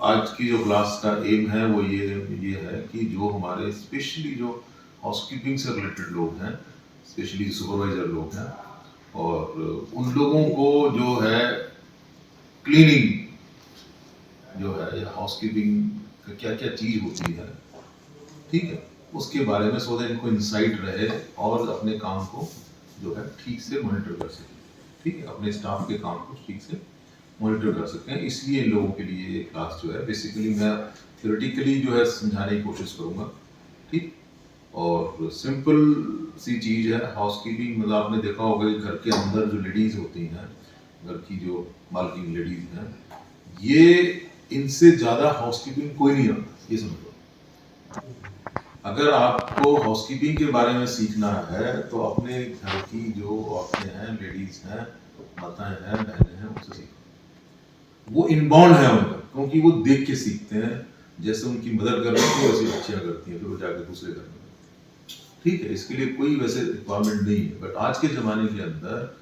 आज की जो क्लास का एम है वो ये है कि जो हमारे स्पेशली जो हाउसकीपिंग से रिलेटेड लोग हैं, स्पेशली सुपरवाइजर लोग हैं, और उन लोगों को जो है क्लीनिंग जो है या हाउसकीपिंग का क्या क्या चीज़ होती है, ठीक है, उसके बारे में सो दैट इनको इंसाइट रहे और अपने काम को जो है ठीक से मॉनिटर कर सकें, ठीक है, अपने स्टाफ के काम को ठीक से मॉनिटर कर सकते हैं। इसलिए इन लोगों के लिए ये क्लास जो है बेसिकली मैं थ्योरेटिकली जो है समझाने की कोशिश करूँगा, ठीक। और सिंपल सी चीज़ है हाउसकीपिंग, मतलब आपने देखा होगा कि घर के अंदर जो लेडीज़ होती हैं, घर की जो मालकिन लेडीज़ हैं, ये इनसे ज़्यादा हाउसकीपिंग कोई नहीं आता, ये समझ लो। अगर आपको हाउसकीपिंग के बारे में सीखना है तो अपने घर की जो औरतें हैं, लेडीज़ हैं, माताएं हैं, बहनें हैं, उनसे सीखो। वो इनबाउंड है उनका, क्योंकि वो देख के सीखते हैं, जैसे उनकी मदर कर रही है वैसे बच्चियां करती हैं, फिर वो जाकर दूसरे घर में, ठीक है। इसके लिए कोई वैसे रिक्वायरमेंट नहीं है, बट आज के ज़माने के अंदर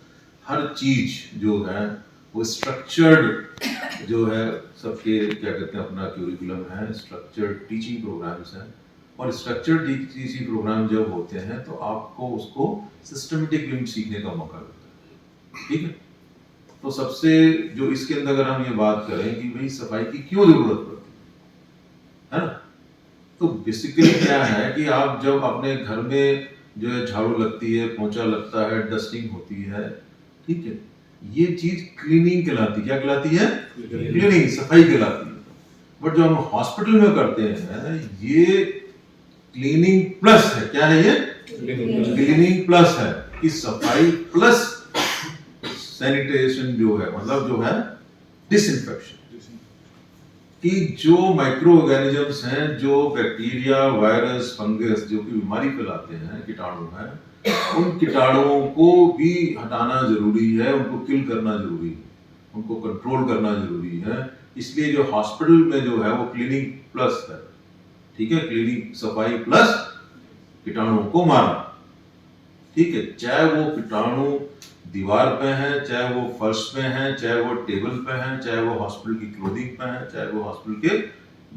हर चीज़ जो है वो स्ट्रक्चर्ड जो है, सबके क्या कहते हैं अपना क्यूरिकुलम है, स्ट्रक्चर्ड टीचिंग प्रोग्राम्स हैं, और स्ट्रक्चर्ड टीचिंग प्रोग्राम जब होते हैं तो आपको उसको सिस्टमेटिकली सीखने का मौका मिलता है, ठीक है। तो सबसे जो इसके अंदर अगर हम ये बात करें कि भाई सफाई की क्यों जरूरत पड़ती है ना, तो बेसिकली क्या है कि आप जब अपने घर में जो है झाड़ू लगती है, पोंछा लगता है, डस्टिंग होती है, ठीक है, ये चीज क्लीनिंग कहलाती है। क्या कहलाती है? क्लीनिंग, सफाई कहलाती है। बट जो हम हॉस्पिटल में करते हैं ये क्लीनिंग प्लस है। क्या है ये? क्लीनिंग प्लस है, कि सफाई प्लस सैनिटेशन जो है, मतलब जो है डिसइंफेक्शन, कि जो माइक्रो ऑर्गेनिजम्स हैं, जो बैक्टीरिया, वायरस, फंगस जो कि बीमारी फैलाते हैं, कीटाणु हैं, उन कीटाणुओं को भी हटाना जरूरी है, उनको किल करना जरूरी है, उनको कंट्रोल करना जरूरी है। इसलिए जो हॉस्पिटल में जो है वो क्लीनिंग प्लस है, ठीक है, क्लीनिंग सफाई प्लस कीटाणुओं को मारना, ठीक है। चाहे वो कीटाणु दीवार पे हैं, चाहे वो फर्श पे हैं, चाहे वो टेबल पे हैं, चाहे वो हॉस्पिटल की क्लोथिंग पे हैं, चाहे वो हॉस्पिटल के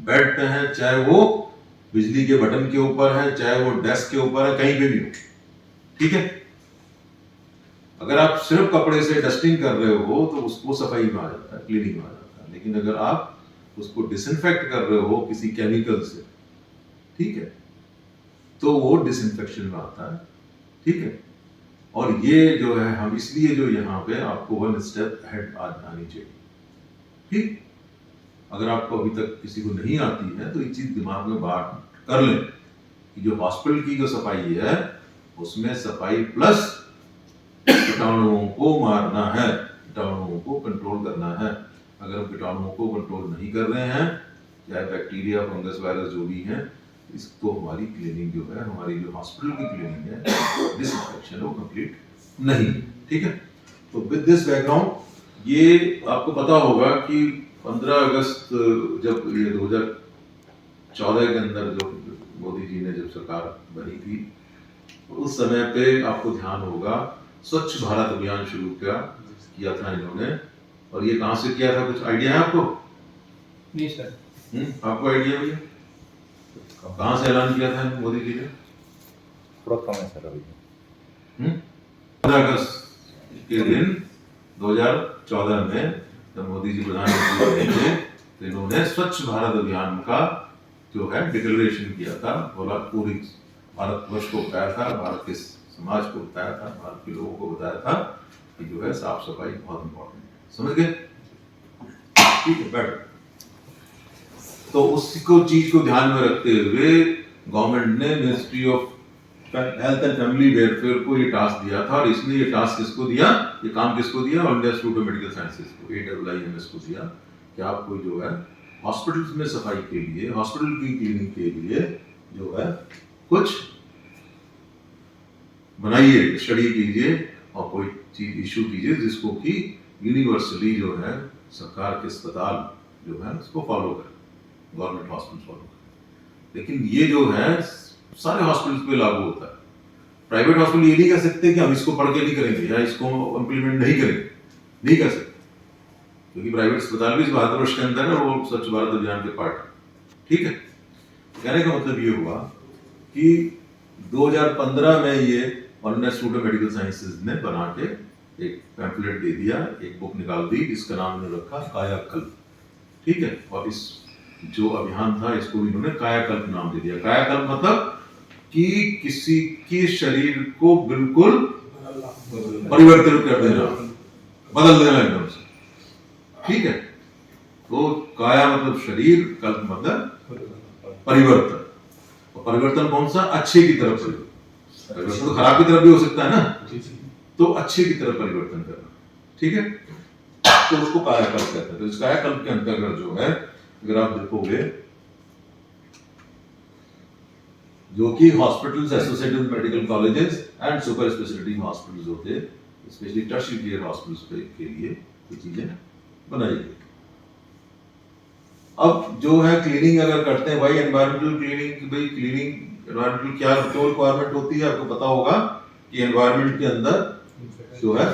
बेड पे हैं, चाहे वो बिजली के बटन के ऊपर है, चाहे वो डेस्क के ऊपर है, कहीं पे भी हो, ठीक है। अगर आप सिर्फ कपड़े से डस्टिंग कर रहे हो तो उसको सफाई में आ जाता है, क्लीनिंग में आ जाता है। लेकिन अगर आप उसको डिसइंफेक्ट कर रहे हो किसी केमिकल से, ठीक है, तो वो डिसइंफेक्शन में आता है, ठीक है। और ये जो है हम इसलिए जो यहाँ पे आपको वन स्टेप हेड आनी चाहिए, ठीक। अगर आपको अभी तक किसी को नहीं आती है तो ये चीज दिमाग में बात कर लें कि जो हॉस्पिटल की जो सफाई है उसमें सफाई प्लस कीटाणुओं को मारना है, कीटाणुओं को कंट्रोल करना है। अगर हम कीटाणुओं को कंट्रोल नहीं कर रहे हैं, चाहे बैक्टीरिया, फंगस, वायरस जो भी है, इसको हमारी क्लीनिंग जो है, हमारी जो हॉस्पिटल की क्लीनिंग है, डिसइंफेक्शन वो कंप्लीट नहीं, ठीक है। तो विद दिस बैकग्राउंड ये आपको पता होगा कि 15 अगस्त जब ये 2014 के अंदर जो मोदी जी ने जब सरकार बनी थी, तो उस समय पे आपको ध्यान होगा स्वच्छ भारत अभियान शुरू किया था इन्होंने। और ये कहाँ से किया था, कुछ आइडिया है आपको? नहीं सर। आपको आइडिया भैया कहाँ से ऐलान किया था मोदी जी ने? थोड़ा कम है सर अभी। 15 अगस्त के दिन 2014 में जब मोदी जी प्रधानमंत्री बने थे तो इन्होंने स्वच्छ भारत अभियान का जो है डिक्लेरेशन किया था। बोला पूरी भारतवर्ष को बताया था, भारत के समाज को बताया था, भारत के लोगों को बताया था कि जो है साफ सफाई बहुत इंपॉर्टेंट है। समझ गए? ठीक है, बैठ। तो उसको चीज को ध्यान में रखते हुए गवर्नमेंट ने ministry of health and family welfare को ये टास्क दिया था। और इसने ये टास्क किसको दिया, ये काम किसको दिया? All India institute of medical sciences को, AIIMS को दिया कि आपको जो है हॉस्पिटल्स में सफाई के लिए, हॉस्पिटल की क्लीनिंग के लिए जो है कुछ बनाइए, स्टडी कीजिए और कोई चीज इशू कीजिए जिसको कि यूनिवर्सली जो है सरकार के अस्पताल जो है उसको फॉलो करें, गवर्नमेंट हॉस्पिटल फॉलो करें। लेकिन ये जो है सारे हॉस्पिटल्स पे लागू होता है। प्राइवेट हॉस्पिटल ये नहीं कह सकते कि हम इसको पढ़ के नहीं करेंगे या इसको इम्प्लीमेंट नहीं करेंगे, नहीं कर सकते, क्योंकि प्राइवेट अस्पताल भी इस भारत वर्ष के अंदर है, वो स्वच्छ भारत अभियान के पार्ट है। ठीक है, कहने का मतलब ये हुआ कि 2015 में ये online institute of medical sciences ने बना के एक पैम्फलेट दे दिया, एक बुक निकाल दी जिसका नाम इन्होंने रखा कायाकल्प। ठीक है, और इस जो अभियान था इसको इन्होंने कायाकल्प नाम दे दिया। कायाकल्प मतलब कि किसी के शरीर को बिल्कुल परिवर्तित कर देना, बदल देना एकदम से। ठीक है, तो काया मतलब शरीर, कल्प मतलब परिवर्तन। और परिवर्तन कौन सा? अच्छे की तरफ परिवर्तन। तो खराब की तरफ भी हो सकता है ना, तो अच्छे की तरफ परिवर्तन करना। ठीक है, तो उसको कायाकल्प कहते हैं। तो इस कायाकल्प के अंतर्गत जो है, अगर आप देखोगे, जो कि hospitals associated with medical colleges and super speciality hospitals होते हैं, स्पेशली टर्शियरी केयर हॉस्पिटल्स के लिए ये चीजें बनाई गई। अब जो है क्लीनिंग अगर करते हैं भाई, एनवायरमेंटल क्लीनिंग, भाई क्लीनिंग एनवायरमेंटल क्या रिक्वायरमेंट होती है, आपको पता होगा कि एनवायरमेंट के अंदर जो है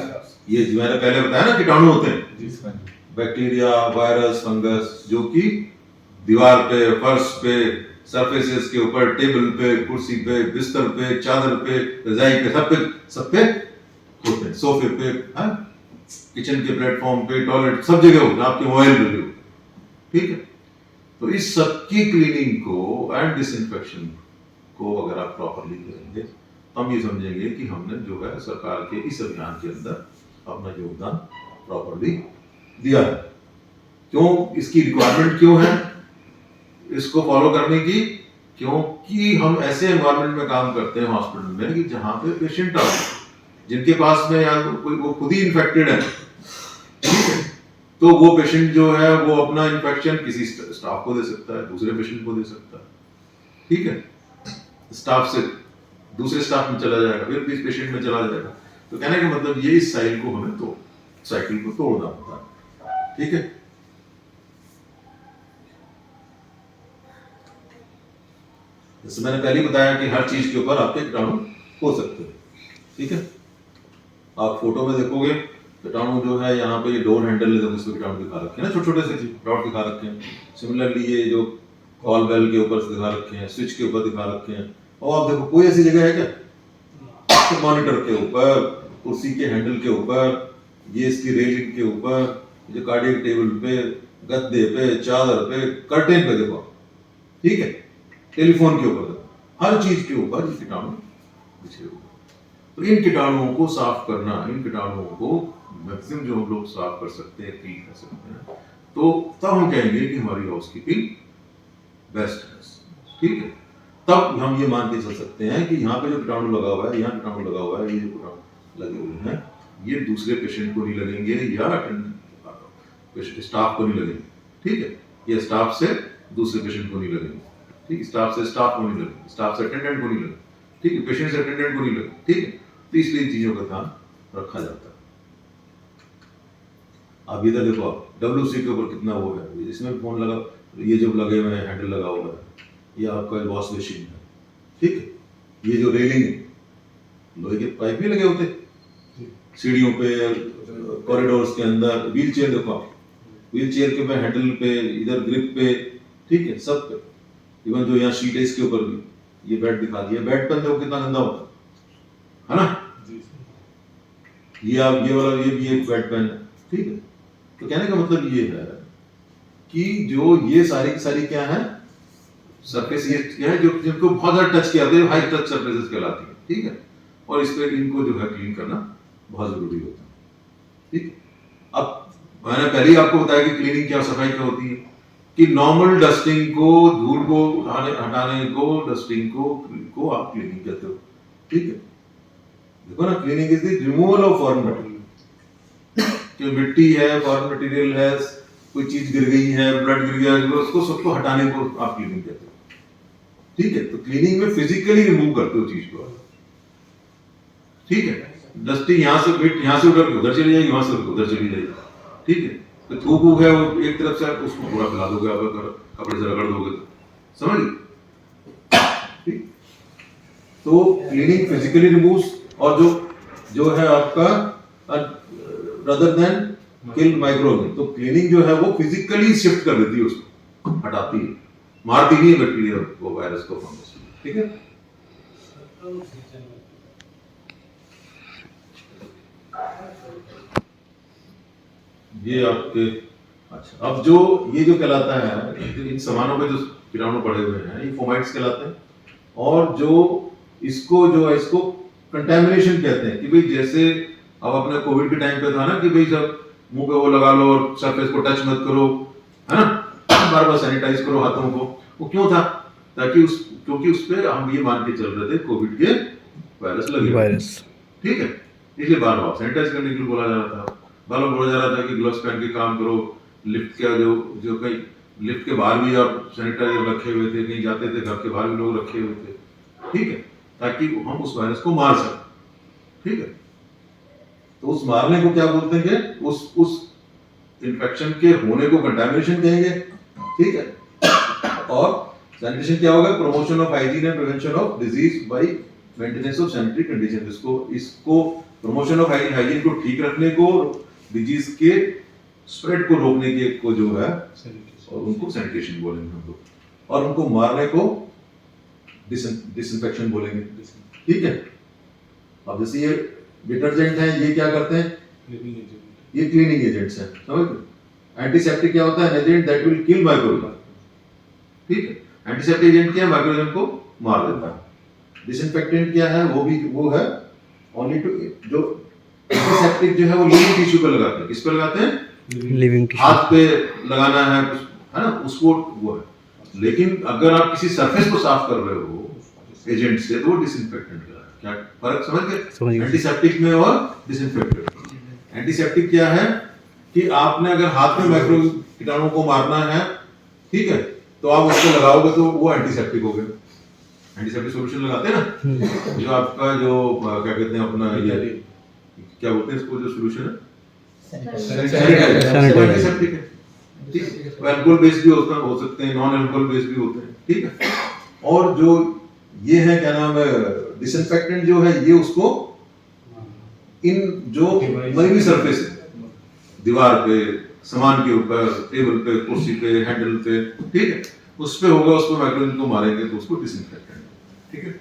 ये जो मैंने पहले बताया ना, कीटाणु होते हैं, बैक्टीरिया, वायरस, फंगस, जो कि दीवार पे, फर्श पे, सरफेसेस के ऊपर, टेबल पे, कुर्सी पे, बिस्तर पे, चादर पे, रजाई पे, सब पे होते हैं, सोफे पे, किचन के प्लेटफॉर्म पे, टॉयलेट, सब जगह होते हैं, आपके मोबाइल पे भी होते हैं। ठीक है, तो इस सब की क्लीनिंग को एंड डिसइंफेक्शन को अगर आप प्रॉपरली करेंगे तो हम ये समझेंगे कि हमने जो है सरकार के इस अभियान के अंदर अपना योगदान प्रॉपरली दिया है। क्यों इसकी रिक्वायरमेंट क्यों है इसको फॉलो करने की? क्योंकि हम ऐसे एनवायरनमेंट में काम करते हैं हॉस्पिटल में कि जहां पे पेशेंट आते हैं जिनके पास में या कोई वो खुद ही इन्फेक्टेड है, ठीक है, तो वो पेशेंट जो है वो अपना इन्फेक्शन किसी स्टाफ को दे सकता है, दूसरे पेशेंट को दे सकता है। ठीक है, स्टाफ से दूसरे स्टाफ में चला जाएगा, फिर भी पेशेंट में चला जाएगा। तो कहने का मतलब ये इस साइकिल को हमें साइकिल को तोड़ना होता है। ठीक है, जैसे मैंने पहले ही बताया कि हर चीज के ऊपर आपके कीटाणु हो सकते हैं। ठीक है, आप फोटो में देखोगे कीटाणु जो है यहाँ पे ये डोर हैंडल उसमें कीटाणु दिखा रखे हैं ना, छोटे छोटे से डॉट दिखा रखे हैं। सिमिलरली ये जो कॉल बेल के ऊपर दिखा रखे हैं, स्विच के ऊपर दिखा रखे हैं। और आप देखो कोई ऐसी जगह है क्या? तो मॉनिटर के ऊपर, कुर्सी के हैंडल के ऊपर, ये इसकी रेलिंग के ऊपर, जो कार्डियक टेबल पे, गद्दे पे, चादर पे, कर्टेन पे देखो। ठीक है, टेलीफोन के ऊपर, हर चीज के ऊपर ये कीटाणु बिछे हुए। तो इन कीटाणुओं को साफ करना, इन कीटाणुओं को मैक्सिमम जो हम लोग साफ कर सकते हैं, क्लीन कर सकते हैं, तो तब हम कहेंगे कि हमारी हाउसकीपिंग बेस्ट है। ठीक है, तब हम ये मान के चल सकते हैं कि यहाँ पे जो कीटाणु लगा हुआ है, यहाँ कीटाणु लगा हुआ है, ये कीटाणु लगे हुए हैं, ये दूसरे पेशेंट को नहीं लगेंगे या स्टाफ को नहीं लगेंगे। ठीक है, ये स्टाफ से दूसरे पेशेंट को नहीं लगेंगे। ठीक, स्टाफ से स्टाफ को नहीं लगेंगे, स्टाफ से अटेंडेंट को नहीं लगेंगे। ठीक है, पेशेंट से अटेंडेंट को नहीं लगेंगे। ठीक है, तो इसलिए चीजों का ध्यान रखा जाता है। अब इधर देखो, आप WC के ऊपर कितना वो है, इसमें फोन लगा, ये जो लगे हुए हैं, हैंडल लगा हुआ है, ये आपका वॉश बेसिन है। ठीक है, ये जो रेलिंग है, लोहे के पाइप भी लगे होते सीढ़ियों पे, कॉरिडोर्स के अंदर। व्हील चेयर देखो आप, व्हील चेयर के पे हैंडल पे, इधर ग्रिप पे, ठीक है, सब पे, इवन जो यहाँ शीट है इसके ऊपर भी, ये बेड दिखा दिया, बेड पर देखो कितना गंदा होता है ना। ये आप ये वाला, ये भी एक बेड पेन है। ठीक है, तो कहने का मतलब ये है कि जो ये सारी की सारी क्या है, सरफेस ये क्या है जो जिनको बहुत ज्यादा टच किया, हाई टच सरफेसेस कहलाती है। ठीक है, और इस पे इनको जो है क्लीन करना बहुत जरूरी होता है। ठीक, अब मैंने पहले ही आपको बताया कि क्लीनिंग क्या, सफाई क्या होती है, कि नॉर्मल डस्टिंग को, धूल को हटाने को, डस्टिंग को आप क्लीनिंग कहते हो। ठीक है, देखो ना, cleaning is the removal of foreign material. जो मिट्टी है, फॉरेन मटेरियल है, कोई चीज गिर गई है, ब्लड गिर गया, उसको सबको हटाने को आप क्लीनिंग कहते हो। ठीक है, तो क्लीनिंग में फिजिकली रिमूव करते हो चीज को। ठीक है, डस्टिंग यहाँ से उधर उधर चली जाएगी, वहां से उधर चली जाएगी। ठीक है, तो थूक वूक है वो एक तरफ से, उसको पूरा फैला दोगे, अगर कपड़े से रगड़ दोगे तो, समझ ली। ठीक, तो क्लीनिंग फिजिकली रिमूव्स, और जो है आपका rather than किल माइक्रोऑर्गेनिज्म। तो क्लीनिंग जो है वो फिजिकली शिफ्ट कर देती है, उसको हटाती है, मारती नहीं है बैक्टीरिया को, वायरस को, फंगस को। ठीक है, ये आपके अच्छा, अब जो ये जो कहलाता है, जो इन सामानों पे जो कीटाणु पड़े हुए हैं, ये फोमाइट्स कहलाते हैं। और जो इसको जो है, इसको कंटेमिनेशन कहते हैं। कि भाई जैसे अब अपने कोविड के टाइम पे था ना कि भाई जब मुंह पे वो लगा लो और सरफेस को टच मत करो, है ना, बार बार सैनिटाइज करो हाथों को। वो क्यों था? ताकि क्योंकि उस पे हम ये मान के चल रहे थे कोविड के वायरस लगे, वायरस, ठीक है, इसलिए बार बार सैनिटाइज करने के लिए बोला जा रहा था। बार बार बोला जा रहा था कि ग्लव्स पहन के काम करो। लिफ्ट का जो कहीं लिफ्ट के बाहर भी आप सैनिटाइजर रखे हुए थे, कहीं जाते थे घर के बाहर भी लोग रखे हुए थे, ठीक है, ताकि हम उस वायरस को मार सकें। ठीक है, तो उस मारने को क्या बोलते हैं? उस इन्फेक्शन के होने को कंटामिनेशन कहेंगे। ठीक है, और सैनिटेशन क्या होगा? Promotion of hygiene and prevention of disease bye maintenance of sanitary condition. इसको प्रमोशन ऑफ हाइजीन को ठीक रखने को, डिजीज के स्प्रेड को रोकने के को जो है, और उनको सैनिटेशन बोलेंगे हम लोग, और उनको मारने को डिसइंफेक्शन बोलेंगे। ठीक है, अब जैसे ये डिटर्जेंट है, ये क्या करते हैं? ये क्लीनिंग एजेंट्स हैं, समझ गए? एंटीसेप्टिक क्या होता है? Agent that will kill microorganism. ठीक है, एंटीसेप्टिक एजेंट क्या है? माइक्रोऑर्गेनिज्म को मार देता है। डिसइंफेक्टेंट क्या है? वो है ओनली टू, जो एंटीसेप्टिक जो है वो लिविंग टिश्यू पे लगाते हैं। किस पे लगाते हैं? लिविंग हाथ पे लगाना है ना, उसको वो है। लेकिन अगर आप किसी सरफेस को साफ कर रहे हो एजेंट से, तो वो डिसइंफेक्टेंट का है। क्या फर्क समझ गए एंटीसेप्टिक में और डिसइंफेक्टेंट? एंटीसेप्टिक क्या है कि आपने अगर हाथ में माइक्रो कीटाणु को मारना है, ठीक है, तो आप उसको लगाओगे तो वो एंटीसेप्टिक हो गया। एंटीसेप्टिक सॉल्यूशन लगाते हैं ना, जो आपका जो क्या कहते हैं अपना, ये क्या बोलते हैं इसको, जो सॉल्यूशन है सैनिटाइजर, एंटीसेप्टिक है। ठीक है, अल्कोहल बेस्ड भी हो सकते हैं, नॉन अल्कोहल बेस्ड भी होते हैं। ठीक है, और जो ये है क्या नाम है, डिसइंफेक्टेंट जो है, ये उसको इन जो मरी हुई सरफेस है, दीवार पे, सामान के ऊपर, टेबल पे, कुर्सी पे, हैंडल पे, ठीक है, उस पे होगा, उसको माइक्रोऑर्गेनिज्म को मारेंगे तो उसको डिसइंफेक्टेंट। ठीक है,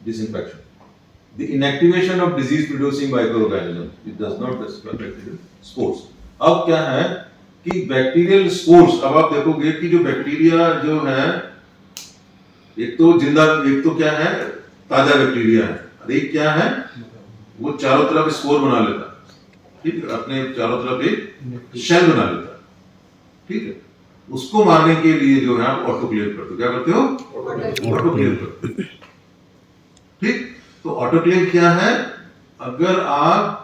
disinfection. The inactivation of disease-producing microorganisms, it does not affect bacterial spores. अब क्या है कि बैक्टीरियल स्पोर्स, अब आप देखोगे कि जो बैक्टीरिया जो है, एक तो जिंदा, एक तो क्या है ताजा बैक्टीरिया है, और एक क्या है वो चारों तरफ स्पोर बना लेता है। ठीक है, अपने चारों तरफ एक शेल बना लेता है। ठीक है, उसको मारने के लिए जो है आप ऑटोक्लेव करते हो। क्या करते हो? ऑटोक्लेव करते हो। ठीक, तो ऑटोक्लेव क्या है? अगर आप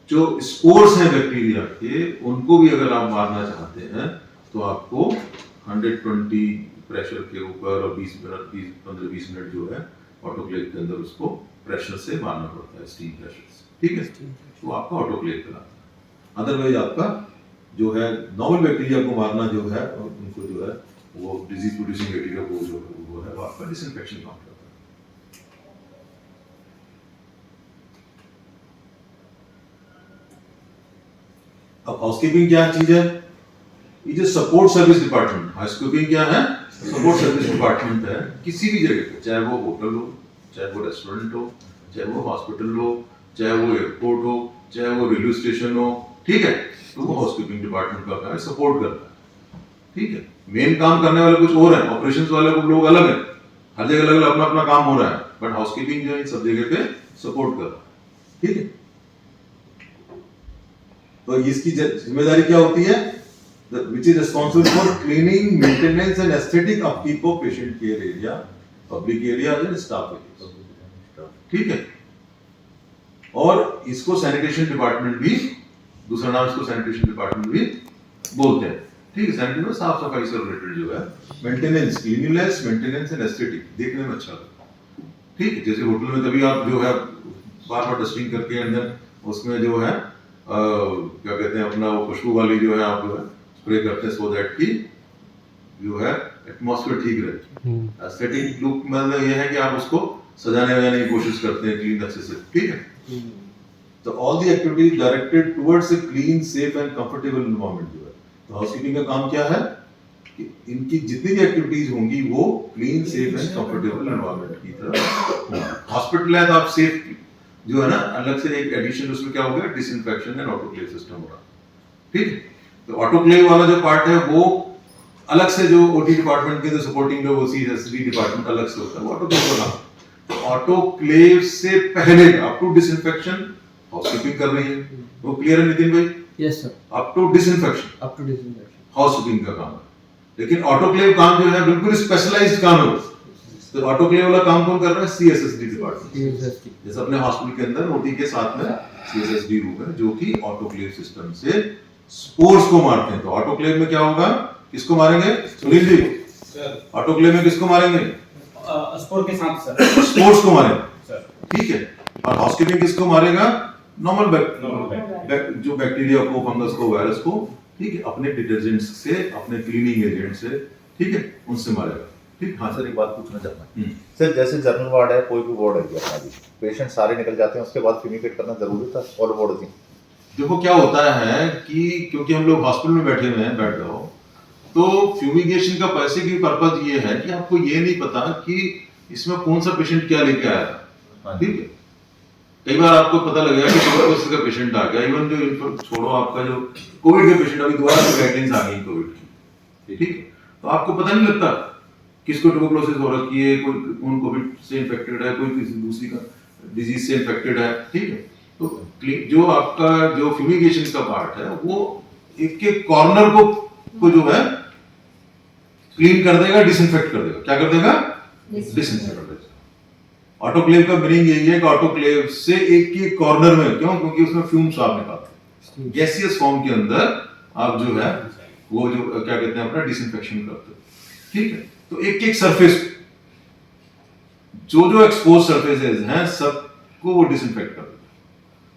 जो स्पोर्स हैं बैक्टीरिया के, उनको भी अगर आप मारना चाहते हैं तो आपको 120 प्रेशर के ऊपर और 15-20 मिनट जो है ऑटोक्लेव के अंदर उसको प्रेशर से मारना पड़ता है, स्टीम प्रेशर से। ठीक है, तो आपका ऑटोक्लेव कहलाता है। अदरवाइज आपका जो है नॉर्मल बैक्टीरिया को मारना जो है, और उनको जो है वो डिजीज प्रोड्यूसिंग बैक्टीरिया को जो वो है वो आपका डिसइंफेक्शन काम करता है। अब हाउसकीपिंग क्या चीज है? ये जो सपोर्ट सर्विस डिपार्टमेंट, हाउसकीपिंग क्या है? सपोर्ट सर्विस डिपार्टमेंट है किसी भी जगह पे, चाहे वो होटल हो, चाहे वो रेस्टोरेंट हो, चाहे वो हॉस्पिटल हो, चाहे वो एयरपोर्ट हो, चाहे वो रेलवे स्टेशन हो। ठीक है, तो वो हाउसकीपिंग डिपार्टमेंट का काम है, सपोर्ट करता है। ठीक है, मेन काम करने वाले कुछ और है, ऑपरेशंस वाले लोग अलग है, हर जगह अलग अलग अपना अपना काम हो रहा है, बट हाउसकीपिंग जो है सब जगह पे सपोर्ट कर रहा है। ठीक है, तो इसकी जिम्मेदारी क्या होती है? Which is responsible for cleaning, maintenance and aesthetic upkeep of patient care area, public areas and staff areas. ठीक है, और इसको सैनिटेशन डिपार्टमेंट भी, दूसरा नाम इसको सैनिटेशन डिपार्टमेंट भी बोलते हैं। ठीक है, सैनिटेशन में साफ सफाई से रिलेटेड जो है, maintenance, cleanliness, maintenance and aesthetic, देखने में अच्छा लगता है। ठीक है, जैसे होटल में कभी आप जो है बार बार डस्टिंग करके अंदर उसमें जो है क्या कहते हैं अपना वो खुशबू वाली जो है आप जो है स्प्रे करते हैं, सो दैट की जो है एटमॉस्फेयर ठीक रहे। एस्थेटिक लुक मतलब ये है कि आप उसको सजाने वजाने की कोशिश करते हैं क्लीन अच्छे से, ठीक है। तो all the activities directed towards a clean safe and comfortable environment जो है। तो हाउसकीपिंग का काम क्या है कि इनकी जितनी भी एक्टिविटीज होंगी वो clean safe and comfortable environment की तरह। हॉस्पिटल है तो आप सेफ जो है ना, अलग से एक एडिशन उसमें क्या हो गया, डिसइंफेक्शन एंड ऑटोक्लेव सिस्टम हो रहा, ठीक है। तो ऑटोक्लेव वाला जो पार्ट है वो अलग से, जो ओटी डिपार्टमेंट के जो सपोर्टिंग लोग, सीएसडी डिपार्टमेंट अलग से होता है, वो ऑटोक्लेव वाला। तो ऑटोक्लेव से पहले अप टू डिसइंफेक्शन हाउसकीपिंग कर रही है, वो क्लियर है नितिन भाई? Yes sir. Up to disinfection housekeeping का काम है। लेकिन ऑटोक्लेव काम जो है बिल्कुल स्पेशलाइज्ड काम है। तो ऑटोक्लेव वाला काम कौन कर रहा है? CSSD department. जैसे अपने हॉस्पिटल के अंदर ओटी के साथ में सीएसएसडी रूम है जो कि ऑटोक्लेव सिस्टम से स्पोर्स को मारते हैं। तो ऑटोक्लेव में क्या होगा, किसको मारेंगे सुनील जी? ऑटोक्लेव में किसको मारेंगे? स्पोर के साथ सर। स्पोर्स को मारेंगे, ठीक है। और हाउसकीपिंग किसको मारेगा? नॉर्मल जो बैक्टीरिया को, फंगस को, वायरस को, ठीक है, अपने डिटर्जेंट्स से, अपने क्लीनिंग एजेंट से, ठीक है, उनसे मारेगा, ठीक। हाँ सर, एक बात पूछना चाहता हूँ सर, जैसे जनरल वार्ड है, कोई भी वार्ड है अपना भी, पेशेंट सारे निकल जाते हैं, उसके बाद फ्यूमिगेट करना जरूरी था और वार्ड थी? देखो क्या होता है कि क्योंकि हम लोग हॉस्पिटल में बैठे हुए हैं, बैठ जाओ, तो फ्यूमिगेशन का पैसे की पर्पज ये है कि आपको ये नहीं पता कि इसमें कौन सा पेशेंट क्या लेके आया था, ठीक है। कई बार आपको पता लगेगा कि ट्यूबरकुलोसिस का पेशेंट आ गया, इवन जो छोड़ो आपका जो कोविड के पेशेंट, अभी दोबारा से गाइडलाइंस आ गई कोविड की, ठीक है। तो आपको पता नहीं लगता किसको ट्यूबरकुलोसिस हो रखी है, कोई कौन कोविड से इन्फेक्टेड है, कोई किसी दूसरी का डिजीज से इन्फेक्टेड है, ठीक है। तो जो आपका जो फ्यूमिगेशन का पार्ट है वो एक एक कॉर्नर को जो है क्लीन कर देगा, डिसइंफेक्ट कर देगा। क्या कर देगा? डिसइंफेक्ट कर देगा। ऑटोक्लेव का मीनिंग यही है कि ऑटोक्लेव से एक एक कॉर्नर में, क्यों? क्योंकि उसमें फ्यूम्स आप निकालते हैं, गैसियस फॉर्म के अंदर आप जो है वो जो क्या कहते हैं अपना डिसइंफेक्शन करते हो, ठीक है। तो एक एक सरफेस, जो एक्सपोज सरफेसेस हैं सबको वो डिसइंफेक्ट कर देगा।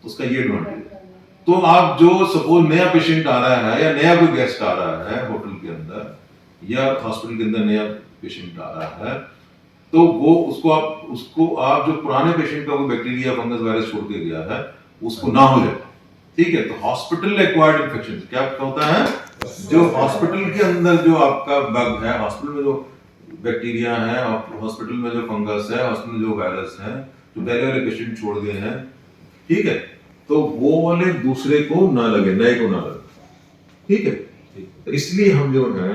उसका ये एडवांटेज है। तो आप जो सपोज नया पेशेंट आ रहा है या नया कोई गेस्ट आ रहा है होटल के अंदर या हॉस्पिटल के अंदर, नया पेशेंट आ रहा है, तो वो उसको आप जो पुराने पेशेंट का कोई बैक्टीरिया, फंगस, वायरस छोड़ के गया है उसको ना हो जाए, ठीक है। तो हॉस्पिटल एक्वायर्ड इन्फेक्शन क्या होता है? जो हॉस्पिटल के अंदर जो आपका बग है, हॉस्पिटल में जो बैक्टीरिया है, हॉस्पिटल में जो फंगस है, हॉस्पिटल में जो वायरस है, जो पहले वाले पेशेंट छोड़ गए हैं, ठीक है, तो वो वाले दूसरे को ना लगे, नए को ना लगे, ठीक है। तो इसलिए हम जो है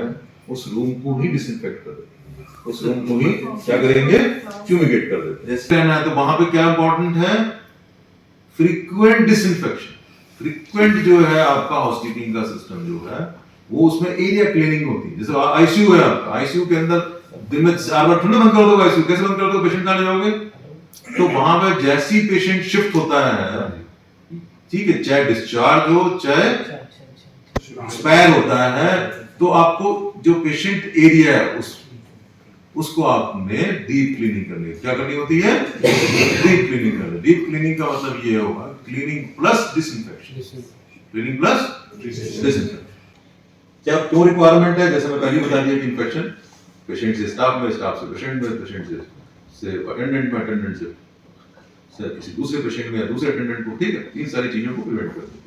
उस रूम को ही डिसइंफेक्ट कर देते हैं, उस रूम को ही क्या करेंगे? फ्यूमिगेट कर देते हैं। जैसे है तो वहां पे क्या इंपॉर्टेंट है? Frequent disinfection. फ्रीक्वेंट जो है आपका हाउसकीपिंग का सिस्टम जो है वो उसमें एरिया क्लीनिंग होती है। जैसे आईसीयू है आपका, आईसीयू के अंदर दिन में 4 बार ठंडा बंद कर दो, आईसीयू कैसे बंद कर दो? पेशेंट कहां ले जाओगे? तो वहां पे जैसी पेशेंट शिफ्ट होता है, ठीक है, चाहे डिस्चार्ज हो चाहे एक्सपायर होता है, तो आपको जो पेशेंट एरिया है उसको आपने डीप क्लीनिंग करनी है। क्या करनी होती है? डीप क्लीनिंग करनी। डीप क्लीनिंग का मतलब ये होगा cleaning plus disinfection, cleaning plus disinfection. क्या क्यों रिक्वायरमेंट है? जैसे मैं पहले बता दिया कि इन्फेक्शन पेशेंट से स्टाफ में, स्टाफ से पेशेंट में, पेशेंट से अटेंडेंट में, अटेंडेंट से किसी दूसरे पेशेंट में या दूसरे अटेंडेंट को, ठीक है, इन सारी चीजों को प्रिवेंट कर देते हैं।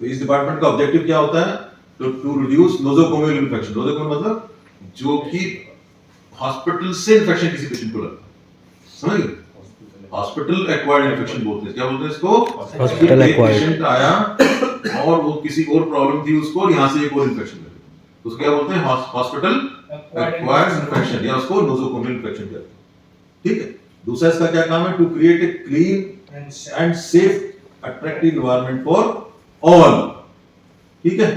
तो इस डिपार्टमेंट का ऑब्जेक्टिव क्या होता है? To reduce nosocomial infection. Nosocomial मतलब जो कि हॉस्पिटल से इन्फेक्शन किसी पेशेंट को लगता है, समझ गए? हॉस्पिटल एक्वायर्ड इन्फेक्शन बोलते हैं। क्या बोलते हैं इसको? Hospital acquired. पेशेंट आया और वो किसी और प्रॉब्लम थी उसको, और यहां से एक और इन्फेक्शन लगी, तो उसको क्या बोलते हैं? हॉस्पिटल एक्वायर्ड इन्फेक्शन, या उसको नोजोकोमियल इन्फेक्शन कहते हैं, ठीक है। दूसरा इसका क्या काम है? To create a clean and safe attractive environment for all, ठीक है।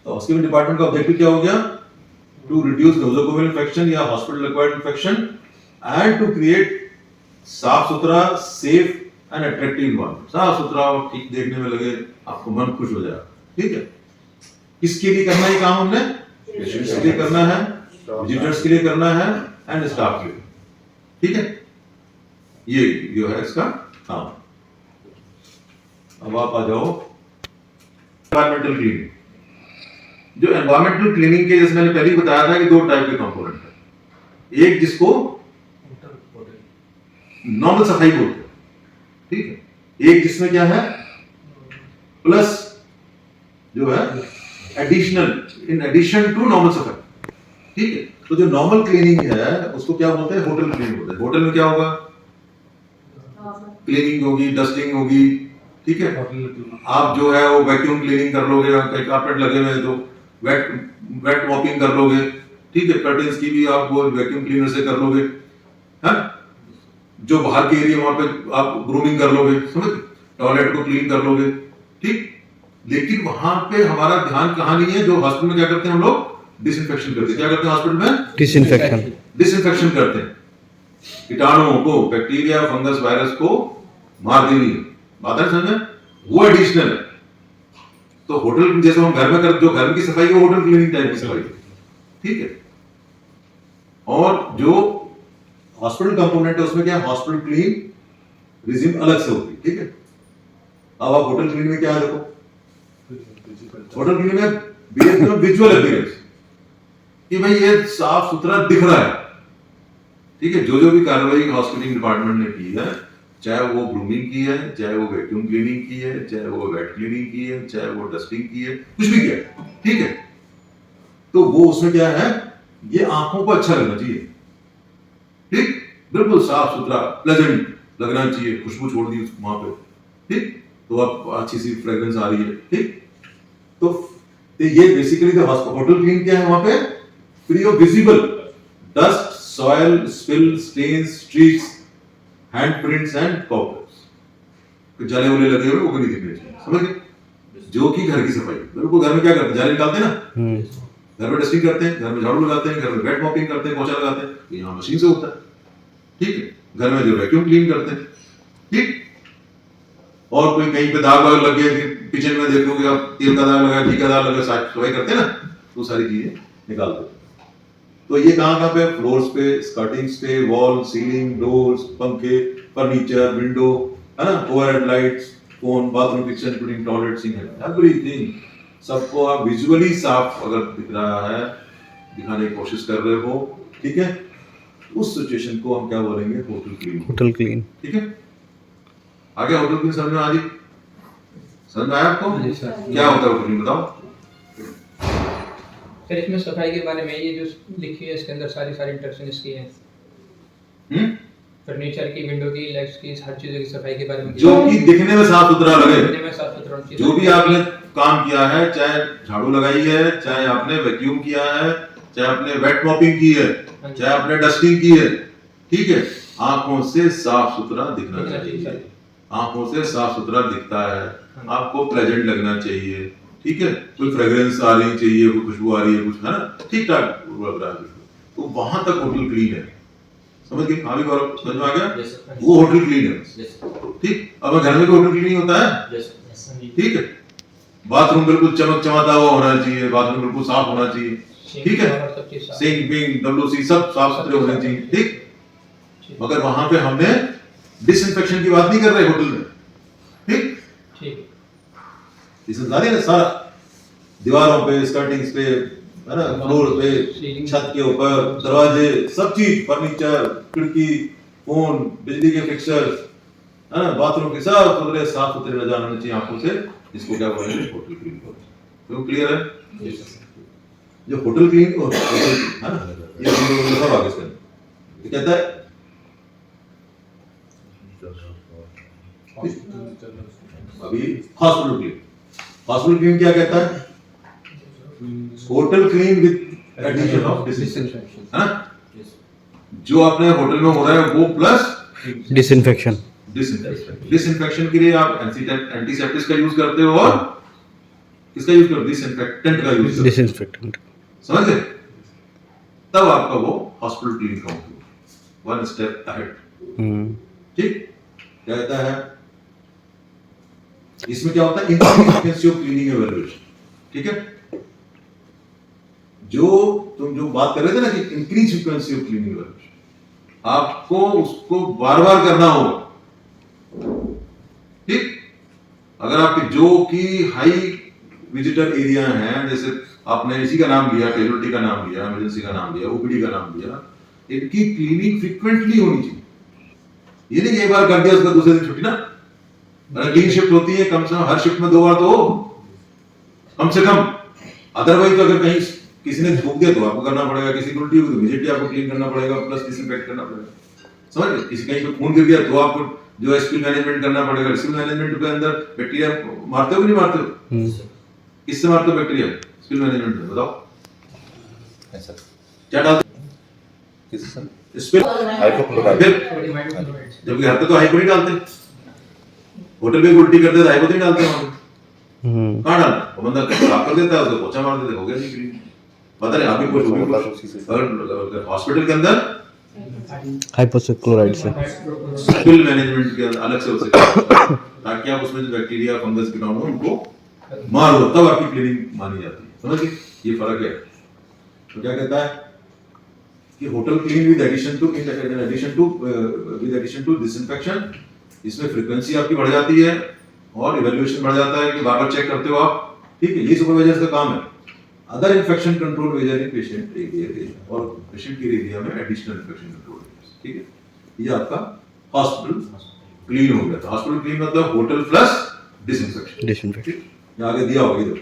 तो उसके डिपार्टमेंट का ऑब्जेक्टिव क्या हो गया? टू रिड्यूस नोजोकोमियल इन्फेक्शन या hospital acquired infection and to create साफ सुथरा, सेफ एंड अट्रैक्टिव एनवायरनमेंट। साफ सुथरा और ठीक देखने में लगे, आपको मन खुश हो जाए, ठीक है। किसके लिए करना है काम हमने? पेशेंट्स के लिए करना है, विजिटर्स के लिए करना है एंड स्टाफ के लिए, ठीक है। ये जो है इसका काम। अब आप आ जाओ एनवायरमेंटल क्लीनिंग। जो एनवायरमेंटल क्लीनिंग के, जैसे मैंने पहले ही बताया था कि दो टाइप के कंपोनेंट है। एक जिसको नॉर्मल सफाई बोलते हैं, ठीक है। एक जिसमें क्या है, प्लस जो है additional, in addition to normal सफाई, ठीक है। तो जो नॉर्मल क्लीनिंग है उसको क्या बोलते हैं, होटल क्लीनिंग बोलते हैं। होटल में क्या होगा, क्लीनिंग होगी, डस्टिंग होगी, ठीक है। आप जो है वो वैक्यूम क्लीनिंग कर लोगे, कारपेट लगे हुए हैं तो वेट मॉपिंग कर लोगे, ठीक है। कर्टेन्स की भी आप वो वैक्यूम क्लीनर से कर लोगे, है। जो बाहर के एरिया वहां पे आप ग्रूमिंग कर लोगे, समझ, टॉयलेट को क्लीन कर लोगे, ठीक। लेकिन वहां पे हमारा ध्यान कहाँ नहीं है। जो हॉस्पिटल में क्या करते हैं हम लोग, डिसइंफेक्शन करते हैं। क्या करते हैं हॉस्पिटल में, डिसइंफेक्शन करते हैं, कीटाणुओं को, बैक्टीरिया, फंगस, वायरस को मार देनी है। बात है समझ में, वो एडिशनल है। तो होटल जैसे हम घर में कर, जो घर की सफाई है होटल क्लीनिंग टाइप की सफाई, ठीक है। और जो हॉस्पिटल कंपोनेंट है उसमें क्या, हॉस्पिटल क्लीन रिजिम अलग से होती है, ठीक है। अब आप होटल क्लीन में क्या देखो, होटल क्लीन में विजुअल अपीयरेंस, कि भाई ये साफ सुथरा दिख रहा है, ठीक है। जो जो भी कार्रवाई हॉस्पिटल डिपार्टमेंट ने की है, चाहे वो ग्रूमिंग की है, चाहे वो वैक्यूम क्लीनिंग की है, चाहे वो वेट क्लीनिंग की है, चाहे वो डस्टिंग की है, कुछ भी किया है, ठीक है। तो वो उसमें क्या है, ये आंखों को अच्छा लगना चाहिए, ठीक, बिल्कुल साफ सुथरा प्लेजेंट लगना चाहिए। खुशबू छोड़ दी वहां पे, ठीक, तो अब अच्छी सी फ्रेग्रेंस आ रही है, ठीक। तो ये बेसिकली होटल क्लीन क्या है, वहां पे free of visible dust, soil, spill, stains, streaks, hand prints and cockroach, जाले वाले लगे हुए वो भी नहीं दिखने चाहिए, समझ गए। जो कि घर की सफाई, बिल्कुल घर में क्या करते हैं, जाले निकालते हैं ना, घर में डस्टिंग करते हैं, घर में झाड़ू लगाते हैं, घर में वेट मॉपिंग करते हैं, पोछा लगाते हैं, तो यहाँ मशीन से होता है, ठीक है। घर में जो वैक्यूम क्लीन करते हैं, ठीक। और कोई कहीं पे दाग वाग लग गया, किचन में देखोगे आप, तेल का दाग लगा, घी का दाग लगा, सफाई करते हैं ना, तो सारी चीजें निकालते हैं। तो ये कहाँ पे, फ्लोर्स पे, स्कर्टिंग्स पे, वॉल, सीलिंग, डोर्स, पंखे, फर्नीचर, विंडो, है ना, overhead lights, phone, bathroom, kitchen, including toilet, sink, everything, सबको आप विजुअली साफ अगर दिख रहा है, दिखाने की कोशिश कर रहे हो, ठीक है, उस सिचुएशन को हम क्या बोलेंगे, होटल क्लीन, होटल क्लीन, ठीक है। आगे होटल क्लीन समझ में आ गई, समझ में आया आपको क्या होता है होटल क्लीन, बताओ। फिर इसमें सफाई के बारे में ये जो लिखी है इसके अंदर सारी इंस्ट्रक्शन इसकी है, फर्नीचर की, विंडो की, लेग्स की, हर चीजों की सफाई के बारे में, जो कि दिखने में साफ सुथरा लगे, दिखने में साफ सुथरा होना चाहिए। जो भी आपने काम किया है, चाहे झाड़ू लगाई है, चाहे आपने वैक्यूम किया है, चाहे आपने वेट मॉपिंग की है, चाहे आपने डस्टिंग की है, ठीक है, आंखों से साफ सुथरा दिखना चाहिए, आंखों से साफ सुथरा दिखता है, आपको प्लेजेंट लगना चाहिए, ठीक है। कोई फ्रेग्रेंस आ रही चाहिए, कोई खुशबू आ रही है, कुछ है ना, ठीक ठाक लग रहा है, तो वहां तक होटल क्लीन है, समझ गए। हाँ भी गौरव, समझ में आ गया, वो होटल क्लीन है, ठीक। अब घर में भी होटल क्लीन होता है, ठीक है। बाथरूम बिल्कुल चमक चमाता हुआ होना चाहिए, बाथरूम बिल्कुल साफ होना चाहिए, ठीक है, सिंक, बिंग, डब्ल्यूसी सब साफ सुथरे होने चाहिए, ठीक। मगर वहां पे हमने डिसइंफेक्शन की बात नहीं कर रहे होटल में, ठीक, ठीक, इसमें सारे सारा दीवारों पे, स्कर्टिंग्स पे, है ना, फ्लोर पे, छत के ऊपर, दरवाजे, सब चीज, फर्नीचर, खिड़की, फोन, बिजली के फिक्सर्स, है ना, बाथरूम के सब सुथरे साफ सुथरे नजर आने चाहिए आंखों से, इसको क्या बोलेंगे, होटल क्लीन बोलते हैं। तो क्लियर है, जो होटल क्लीन और है ना, ये सब आगे इसका ये कहता है अभी हॉस्पिटल क्लीन, हॉस्पिटल क्लीन क्या कहता है, hotel clean with addition of disinfection, है ना, जो अपने होटल में हो रहा है वो प्लस डिसइंफेक्शन, डिसइंफेक्शन के लिए आप एंटीसेप्टिक्स का यूज करते हो और किसका यूज करते हो, डिसइंफेक्टेंट का यूज करते हो, डिसइंफेक्टेंट, समझ गए। तब आपका वो हॉस्पिटल क्लीन काउंट हुआ, वन स्टेप अहेड, ठीक। क्या कहता है, इसमें क्या होता है, increase frequency of cleaning evaluation, ठीक है। जो तुम जो बात कर रहे थे ना कि increase frequency of cleaning evaluation, आपको उसको बार बार करना होगा, ठीक। अगर आपके जो कि हाई विजिटर एरिया हैं, जैसे आपने इसी का नाम लिया, कैजुअलिटी का नाम लिया, इमरजेंसी का नाम लिया, ओपीडी का नाम लिया, इनकी क्लीनिंग फ्रीक्वेंटली होनी चाहिए। ये नहीं एक बार कर दिया उसका दूसरे दिन छुट्टी ना। क्लीन शिफ्ट होती है, कम से कम हर शिफ्ट में 2 बार तो हो कम से कम। अदरवाइज तो अगर कहीं किसी ने थूक दिया तो आपको करना पड़ेगा, किसी को उल्टी हुई तो इमीडिएटली आपको क्लीन करना पड़ेगा, प्लस डिसइंफेक्ट करना पड़ेगा। समझ गए? किसी कहीं पे खून गिर गया तो आपको जो है स्पिल मैनेजमेंट करना पड़ेगा। स्पिल मैनेजमेंट के अंदर बैक्टीरिया मारते हो कि नहीं मारते हो? किससे मारते हो बैक्टीरिया स्पिल मैनेजमेंट में? बताओ सर क्या डालते किस सर हो स्पिल? हाइपोक्लोराइड। Sodium hydrochloride. जबकि घर पे तो हाइपो नहीं डालते, होटल पे उल्टी करते तो हाइपो नहीं डालते वहां पे। कहाँ डालते? वो बंदा साफ कर देता है, उसको पोछा मार देते, हो गया नहीं क्लीन। पता नहीं आपकी कुछ होगी कुछ। अगर हॉस्पिटल के अंदर हाइपोक्लोराइड से स्पिल मैनेजमेंट के अलग से हो सके, ताकि आप उसमें जो बैक्टीरिया फंगस कीटाणु हैं उनको मार दो, तब आपकी क्लीनिंग मानी जाती है। समझ गए? ये फर्क है। तो क्या कहता है कि hotel clean with addition to disinfection, इसमें फ्रीक्वेंसी आपकी बढ़ जाती है और इवैल्यूएशन बढ़ जाता है कि बार-बार चेक करते हो आप। ठीक है, ये सुपरवाइजर का काम है। Other infection control measure in patient area, और पेशेंट के एरिया में एडिशनल इन्फेक्शन कंट्रोल। ठीक है, ये आपका हॉस्पिटल क्लीन हो गया। तो हॉस्पिटल क्लीन मतलब होटल प्लस डिसइंफेक्शन। यहाँ आगे दिया होगा इधर,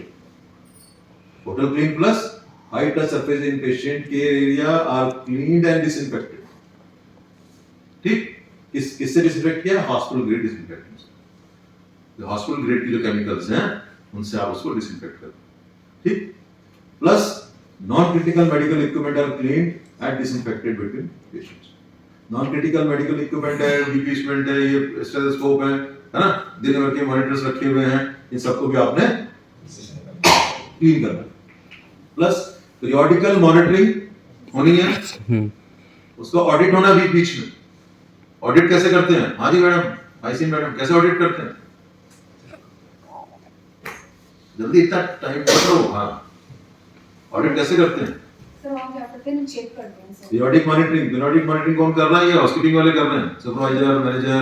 hotel clean plus high touch surface in patient के area are cleaned and disinfected. ठीक, किससे डिसइंफेक्ट किया? Hospital grade disinfectant. जो हॉस्पिटल ग्रेड की जो केमिकल्स हैं उनसे आप उसको डिसइंफेक्ट करो। ठीक, plus non critical medical equipment are cleaned and disinfected between patients. Non critical medical equipment है, बीपी इंस्ट्रूमेंट है, ये स्टेथोस्कोप है ना, दिन भर के मॉनिटर्स रखे हुए हैं, इन सबको भी आपने क्लीन करना। प्लस पीरियोडिकल मॉनिटरिंग होनी है, उसका ऑडिट होना भी बीच में। ऑडिट कैसे करते हैं? हाँ जी मैडम, आईसी मैडम, कैसे ऑडिट करते हैं? जल्दी इतना टाइम पकड़ो। हाँ, ऑडिट कैसे करते हैं? सर वहाँ क्या करते हैं, चेक करते हैं सर। पीरियोडिक मॉनिटरिंग कौन कर रहा है? ये हाउसकीपिंग वाले कर रहे हैं, सुपरवाइजर, मैनेजर।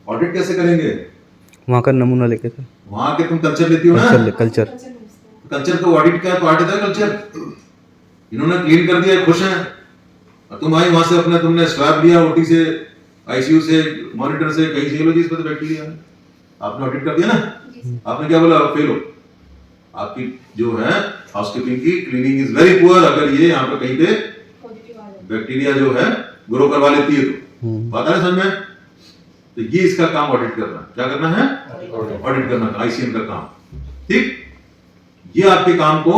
ऑडिट कैसे करेंगे? वहाँ का नमूना लेके सर, वहां के तुम कल्चर लेती हो ना, कल्चर कल्चर तो ऑडिट का पार्ट है कल्चर। इन्होंने क्लीन कर दिया, खुश हैं, और तुम आई वहां से अपना तुमने स्वैब लिया, ओटी से, आईसीयू से, मॉनिटर से, कहीं से लो जी इसमें तो बैक्टीरिया है, आपने ऑडिट कर दिया ना। आपने क्या बोला? फेल हो। आपकी जो है हाउसकीपिंग की क्लीनिंग इज वेरी पुअर। अगर ये यहाँ पे कहीं पे बैक्टीरिया जो है ग्रो करवा लेती है तो पता है समझ में? तो ये इसका काम ऑडिट करना। क्या करना है? ऑडिट करना, आईसीएम का काम। ठीक, ये आपके काम को,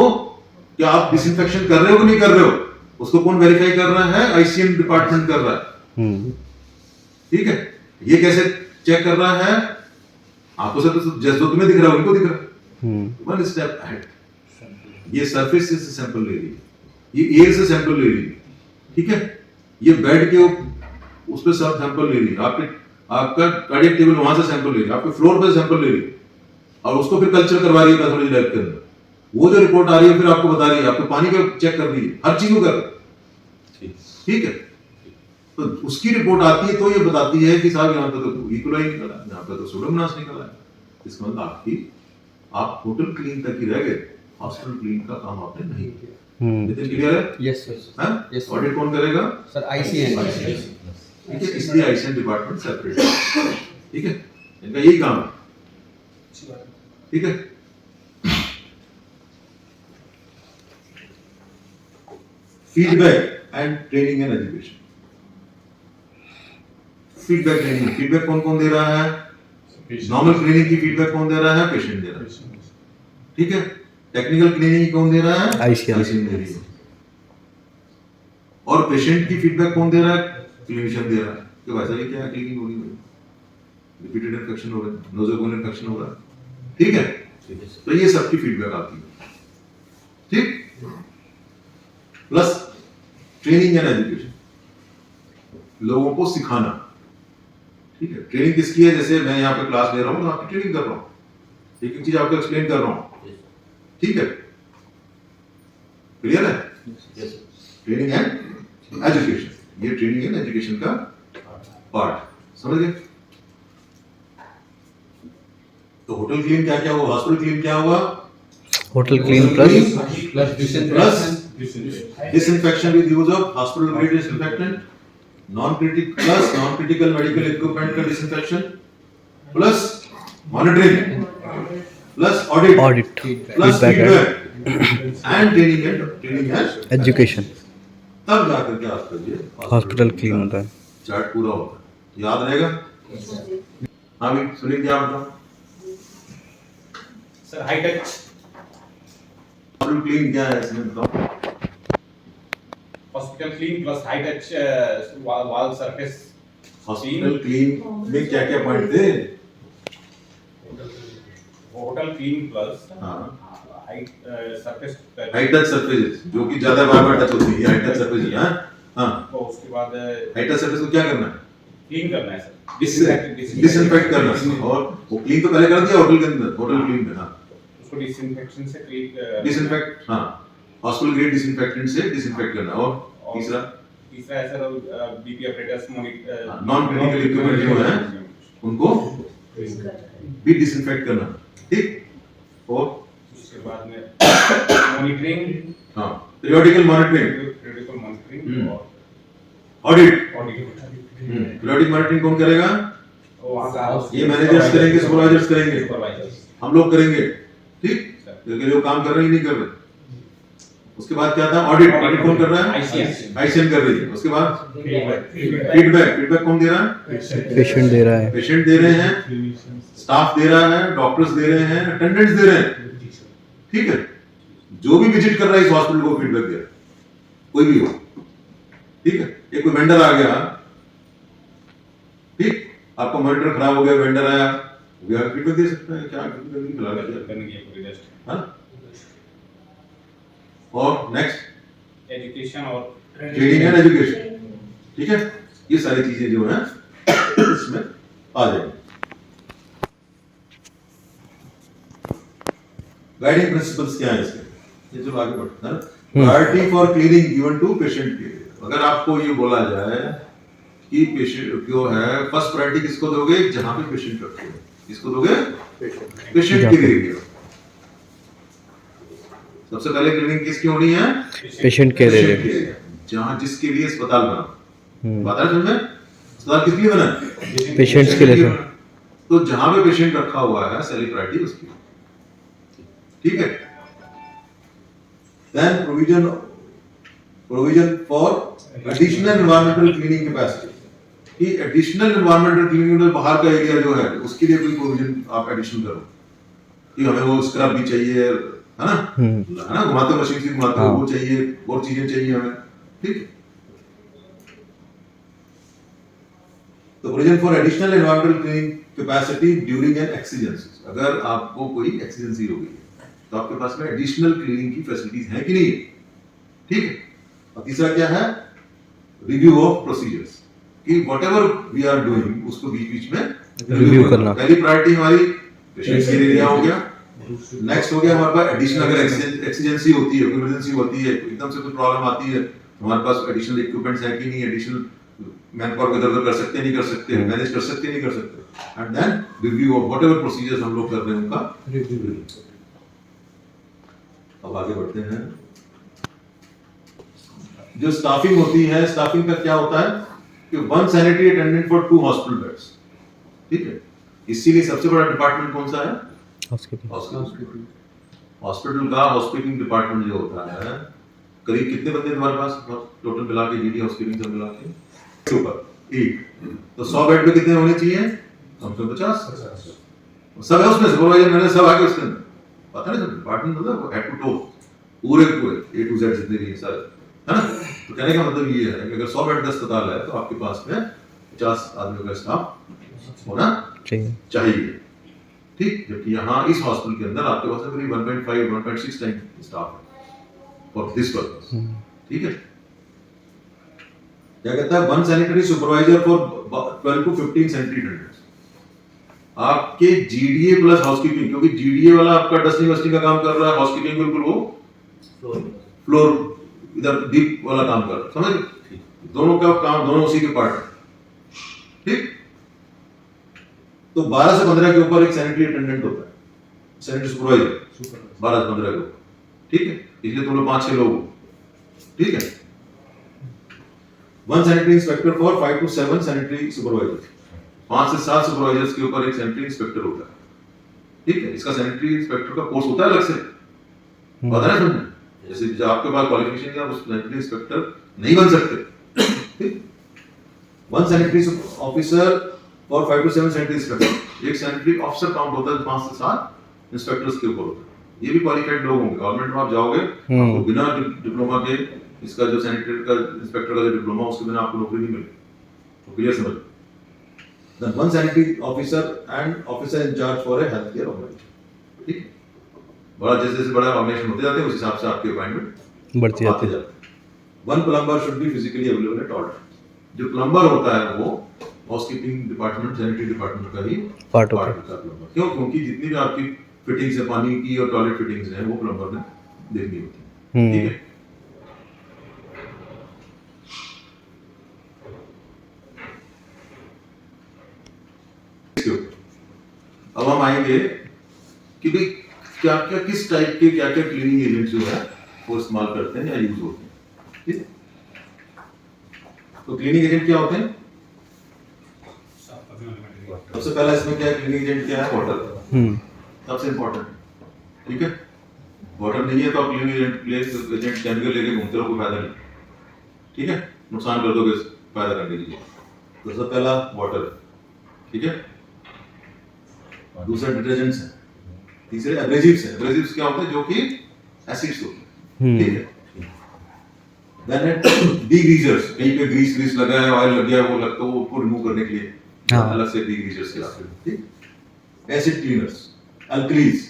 क्या आप डिसइंफेक्शन कर रहे हो कि नहीं कर रहे हो, उसको कौन वेरीफाई कर रहा है? आईसीएम डिपार्टमेंट कर रहा है। ठीक है, ये कैसे चेक कर रहा है? आपको सब तो जैसे तुम्हें दिख रहा है उनको दिख रहा है। One step ahead. ये सरफेस से सैंपल ले रही है, ये एयर से सैंपल ले रही है। ठीक है, ये बेड के उस पे सब सैंपल ले रही है, आपका कार्डियक टेबल वहां से सैंपल ले रही है, आपके फ्लोर पे सैंपल ले रही है, और उसको फिर कल्चर करवा रही है पैथोलॉजी लैब के अंदर। वो जो रिपोर्ट आ रही है फिर आपको बता रही है, आपको पानी का चेक कर रही है, हर चीज को कर रही है। ठीक है, तो उसकी रिपोर्ट आती है तो ये बताती है कि साहब यहाँ पे तो इकोलाई निकला, यहाँ पे तो सुडोमोनास निकला है। इसका मतलब आप होटल क्लीन तक ही रह गए, हॉस्पिटल क्लीन का काम आपने नहीं किया। नितिन क्लियर है? Yes sir. हाँ? Yes, sir. ऑडिट कौन करेगा? Sir ICN. ठीक है, इसलिए आईसीएन डिपार्टमेंट सेपरेट है। ठीक है, इनका यही काम है। ठीक है, feedback and training and education. Feedback training, feedback कौन कौन दे रहा है? नॉर्मल क्लीनिंग की फीडबैक कौन दे रहा है? पेशेंट दे रहा है। ठीक है, टेक्निकल क्लीनिंग कौन दे रहा है? आईसीएम दे रही है। और पेशेंट की फीडबैक कौन दे रहा है? क्लिनिशियन दे रहा है कि भाई साहब ये क्या क्लीनिंग हो रही है, रिपीटेड इन्फेक्शन हो रहा है, नोजोकोनल इन्फेक्शन हो रहा है। ठीक है, तो ये सबकी फीडबैक आती है। ठीक, प्लस ट्रेनिंग एंड एजुकेशन, लोगों को सिखाना। ठीक है, ट्रेनिंग किसकी है? जैसे मैं यहाँ पे क्लास ले रहा हूँ तो आपकी ट्रेनिंग कर रहा हूँ, एक एक चीज आपको एक्सप्लेन कर रहा हूँ। ठीक है, क्लियर है? ट्रेनिंग एंड एजुकेशन, ये ट्रेनिंग एंड एजुकेशन का पार्ट, समझ गए? तो होटल क्लीन क्या क्या हुआ, हॉस्पिटल क्लीन क्या हुआ? Hotel clean plus plus disinfection with use of hospital grade disinfectant, non-critical medical equipment का disinfection, plus monitoring, plus audit, plus feedback and training and education, तब जाकर के आपका ये हॉस्पिटल क्लीन होता है। चार्ट पूरा होता है। याद रहेगा? हाँ भी सुनील क्या बताओ? Sir high touch hospital clean क्या है इसमें बताओ? Hospital clean plus high touch wall surface hospital clean में क्या क्या पॉइंट थे? होटल क्लीन प्लस हाँ high surface high touch surface जो कि ज्यादा बार बार टच होती है, हाई टच सरफेस है। हाँ तो उसके बाद हाई टच सरफेस को क्या करना है? क्लीन करना है सर, डिसइंफेक्ट करना है। और वो क्लीन तो पहले कर दिया होटल के अंदर, होटल क्लीन में। हाँ उसको डिसइंफेक्शन से क्लीन डिसइंफेक्ट, हाँ हॉस्पिटल ग्रेड डिसइंफेक्टेंट से डिसइंफेक्ट करना। और तीसरा है sir BP operators non critical equipment जो है उनको भी डिसइंफेक्ट करना, ठीक। और उसके बाद में मॉनिटरिंग, हाँ पीरियोडिकल मॉनिटरिंग, क्रिटिकल मॉनिटरिंग और ऑडिट। ऑडिट। पीरियोडिक मॉनिटरिंग कौन करेगा? वहाँ का ये मैनेजर्स करेंगे, सुपरवाइजर्स करेंगे, सुपरवाइजर्स हम लोग करेंगे, ठीक। क्योंकि जो काम कर रहे हैं नहीं कर रहे। उसके बाद क्या था? ऑडिट। ऑडिट कौन कर रहा है? आईसीएम कर रही है। उसके बाद फीडबैक कौन दे रहा है? पेशेंट दे रहा है, पेशेंट दे रहे हैं, स्टाफ दे रहा है, डॉक्टर्स दे रहे हैं, अटेंडेंट्स दे रहे हैं, ठीक है। जो भी विजिट कर रहा है इस हॉस्पिटल को फीडबैक दे रहा है, कोई भी हो, ठीक है। एक कोई वेंडर आ गया, ठीक, आपका मॉनिटर खराब हो गया, वेंडर आया, वो भी फीडबैक दे सकता है, क्या करने की पूरी लिस्ट, हाँ। और नेक्स्ट एजुकेशन और ट्रेनिंग एंड एजुकेशन, ठीक है। ये सारी चीजें जो है इसमें आ जाएंगी। गाइडिंग प्रिंसिपल्स क्या है इसके? ये जो आगे बढ़ता है, priority for cleaning given to patient के। अगर आपको ये बोला जाए कि पेशेंट जो है फर्स्ट प्रायोरिटी किसको दोगे? जहां पे पेशेंट रखे हो, किसको दोगे? पेशेंट के लिए। सबसे पहले क्लीनिंग किसकी होनी है? पेशेंट के लिए, जहां जिसके लिए अस्पताल बना, बात है समझ में? अस्पताल किसके लिए बना? पेशेंट्स के लिए। तो जहां पे पेशेंट रखा हुआ है पहली प्रायोरिटी उसकी, ठीक है। Then provision for additional environmental cleaning capacity, कि एडिशनल एनवायरमेंटल क्लीनिंग बाहर का एरिया जो है उसके लिए कोई प्रोविजन आप एडिशन करो, कि हमें वो स्क्रब भी चाहिए, है ना, है ना, घुमाते मशीन से घुमाते हाँ। वो चाहिए, और चीजें चाहिए हमें, ठीक है। तो provision for additional environmental cleaning capacity during an exigency, अगर आपको कोई एक्सीजेंसी हो गई है तो आपके पास में एडिशनल क्लीनिंग की फैसिलिटीज है कि नहीं है, ठीक है। और तीसरा क्या है? रिव्यू ऑफ प्रोसीजर्स, कि व्हाटएवर वी आर डूइंग उसको बीच बीच में रिव्यू करना। पहली प्रायोरिटी हमारी पेशेंट के लिए हो गया। नेक्स्ट हो गया हमारे पास एडिशनल, अगर एक्सीजेंसी होती है, इमरजेंसी होती है, एकदम से कोई प्रॉब्लम आती है, हमारे पास एडिशनल इक्विपमेंट्स है कि नहीं, एडिशनल मैन पावर इधर उधर कर सकते नहीं कर सकते, मैनेज कर सकते नहीं कर सकते। And then review of whatever procedures हम लोग कर रहे हैं उनका रिव्यू। अब आगे बढ़ते हैं। जो स्टाफिंग होती है, स्टाफिंग का क्या होता है कि 1 sanitary attendant for 2 hospital beds, ठीक है। इसीलिए सबसे बड़ा डिपार्टमेंट कौन सा है? हॉस्पिटल का हाउसकीपिंग डिपार्टमेंट जो होता है, करीब कितने बंदे तुम्हारे पास टोटल मिला के, जीडी हाउसकीपिंग सब मिला के ऊपर एक, तो 100 बेड पे कितने होने चाहिए? कम से कम 50। सब है उसमें, सुपरवाइजर मैंने सब आके उसके अंदर, पता नहीं सब डिपार्टमेंट मतलब हेड टू टो पूरे A to Z जितने भी हैं सारे, है ना। तो कहने का मतलब ये है कि अगर 100 बेड का अस्पताल है तो आपके पास में 50 आदमियों का स्टाफ होना चाहिए, ठीक। जबकि यहाँ इस हॉस्पिटल के अंदर आपके पास करीब 1.5-1.6 टाइम स्टाफ है फॉर दिस पर्पस, ठीक है। क्या कहता है? 1 sanitary supervisor for 12 to 15 sanitary attendants. आपके जीडीए प्लस हाउसकीपिंग, क्योंकि जीडीए वाला आपका डस्टिंग वस्टिंग का काम कर रहा है, हाउसकीपिंग बिल्कुल वो फ्लोर इधर डीप वाला काम कर रहा है, समझ? दोनों का काम, दोनों उसी के पार्ट है, ठीक। तो 12 से 15 के ऊपर एक सैनिटरी अटेंडेंट होता है, सैनिटरी सुपरवाइजर 12 से 15 के ऊपर, ठीक है, इसलिए तुम लोग 5-6 लोग हो, ठीक है। 1 sanitary inspector for 5 to 7 sanitary supervisor, 5 से 7 सुपरवाइजर्स के ऊपर एक सैनिटरी इंस्पेक्टर होता है, ठीक है। इसका सैनिटरी इंस्पेक्टर का कोर्स होता है अलग से, पता है तुमने, जैसे जब आपके पास क्वालिफिकेशन है, उस सैनिटरी इंस्पेक्टर नहीं बन सकते, ठीक। 1 सैनिटरी ऑफिसर और 5 to 7 सैनिटरी इंस्पेक्टर, एक सैनिटरी ऑफिसर काउंट होता है 5 से 7 इंस्पेक्टर्स के ऊपर होता है। ये भी क्वालिफाइड लोग होंगे, गवर्नमेंट में आप जाओगे आपको बिना डिप्लोमा के, इसका जो सैनिटरी का इंस्पेक्टर का जो डिप्लोमा, उसके बिना आपको नौकरी नहीं मिलेगी, तो क्लियर समझ। Then 1 sanitary officer and officer in charge for a health care organization, ठीक है। बड़ा जैसे जैसे बड़ा ऑर्गेनाइजेशन होते जाते हैं, उस हिसाब से आपकी अपॉइंटमेंट बढ़ती जाती है। 1 plumber should be physically available at all times. जो प्लम्बर होता है वो हाउसकीपिंग डिपार्टमेंट, सैनिटरी डिपार्टमेंट का ही पार्ट होता होता है प्लम्बर। क्यों? क्योंकि जितनी भी आपकी फिटिंग्स है, पानी की और टॉयलेट फिटिंग्स हैं, वो प्लम्बर ने देखनी होती है, ठीक है। अब हम आएंगे कि भाई क्या क्या, किस टाइप के क्या क्या क्लीनिंग एजेंट्स जो है वो इस्तेमाल करते हैं या यूज होते हैं, ठीक है। तो क्लीनिंग एजेंट क्या होते हैं? सबसे पहला इसमें क्या है, क्लीनिंग एजेंट क्या है? वाटर, सबसे इंपॉर्टेंट, ठीक है। वाटर नहीं है तो आप क्लीनिंग एजेंट केमिकल लेके घूमते रहो, कोई फायदा नहीं, ठीक है, नुकसान कर दोगे फायदा करने के लिए। तो सबसे पहला वाटर, ठीक है। दूसरा डिटर्जेंट्स है, तीसरे एब्रेसिव्स है। एब्रेसिव्स क्या होते हैं? जो कि एसिड्स होते हैं, ठीक है। देन है डीग्रीजर्स, कहीं पे ग्रीस लगा है, ऑयल लग गया है, वो लगता है, वो उसको रिमूव करने के लिए अलग से डीग्रीजर्स के आते हैं, ठीक। एसिड क्लीनर्स, अल्कलीज,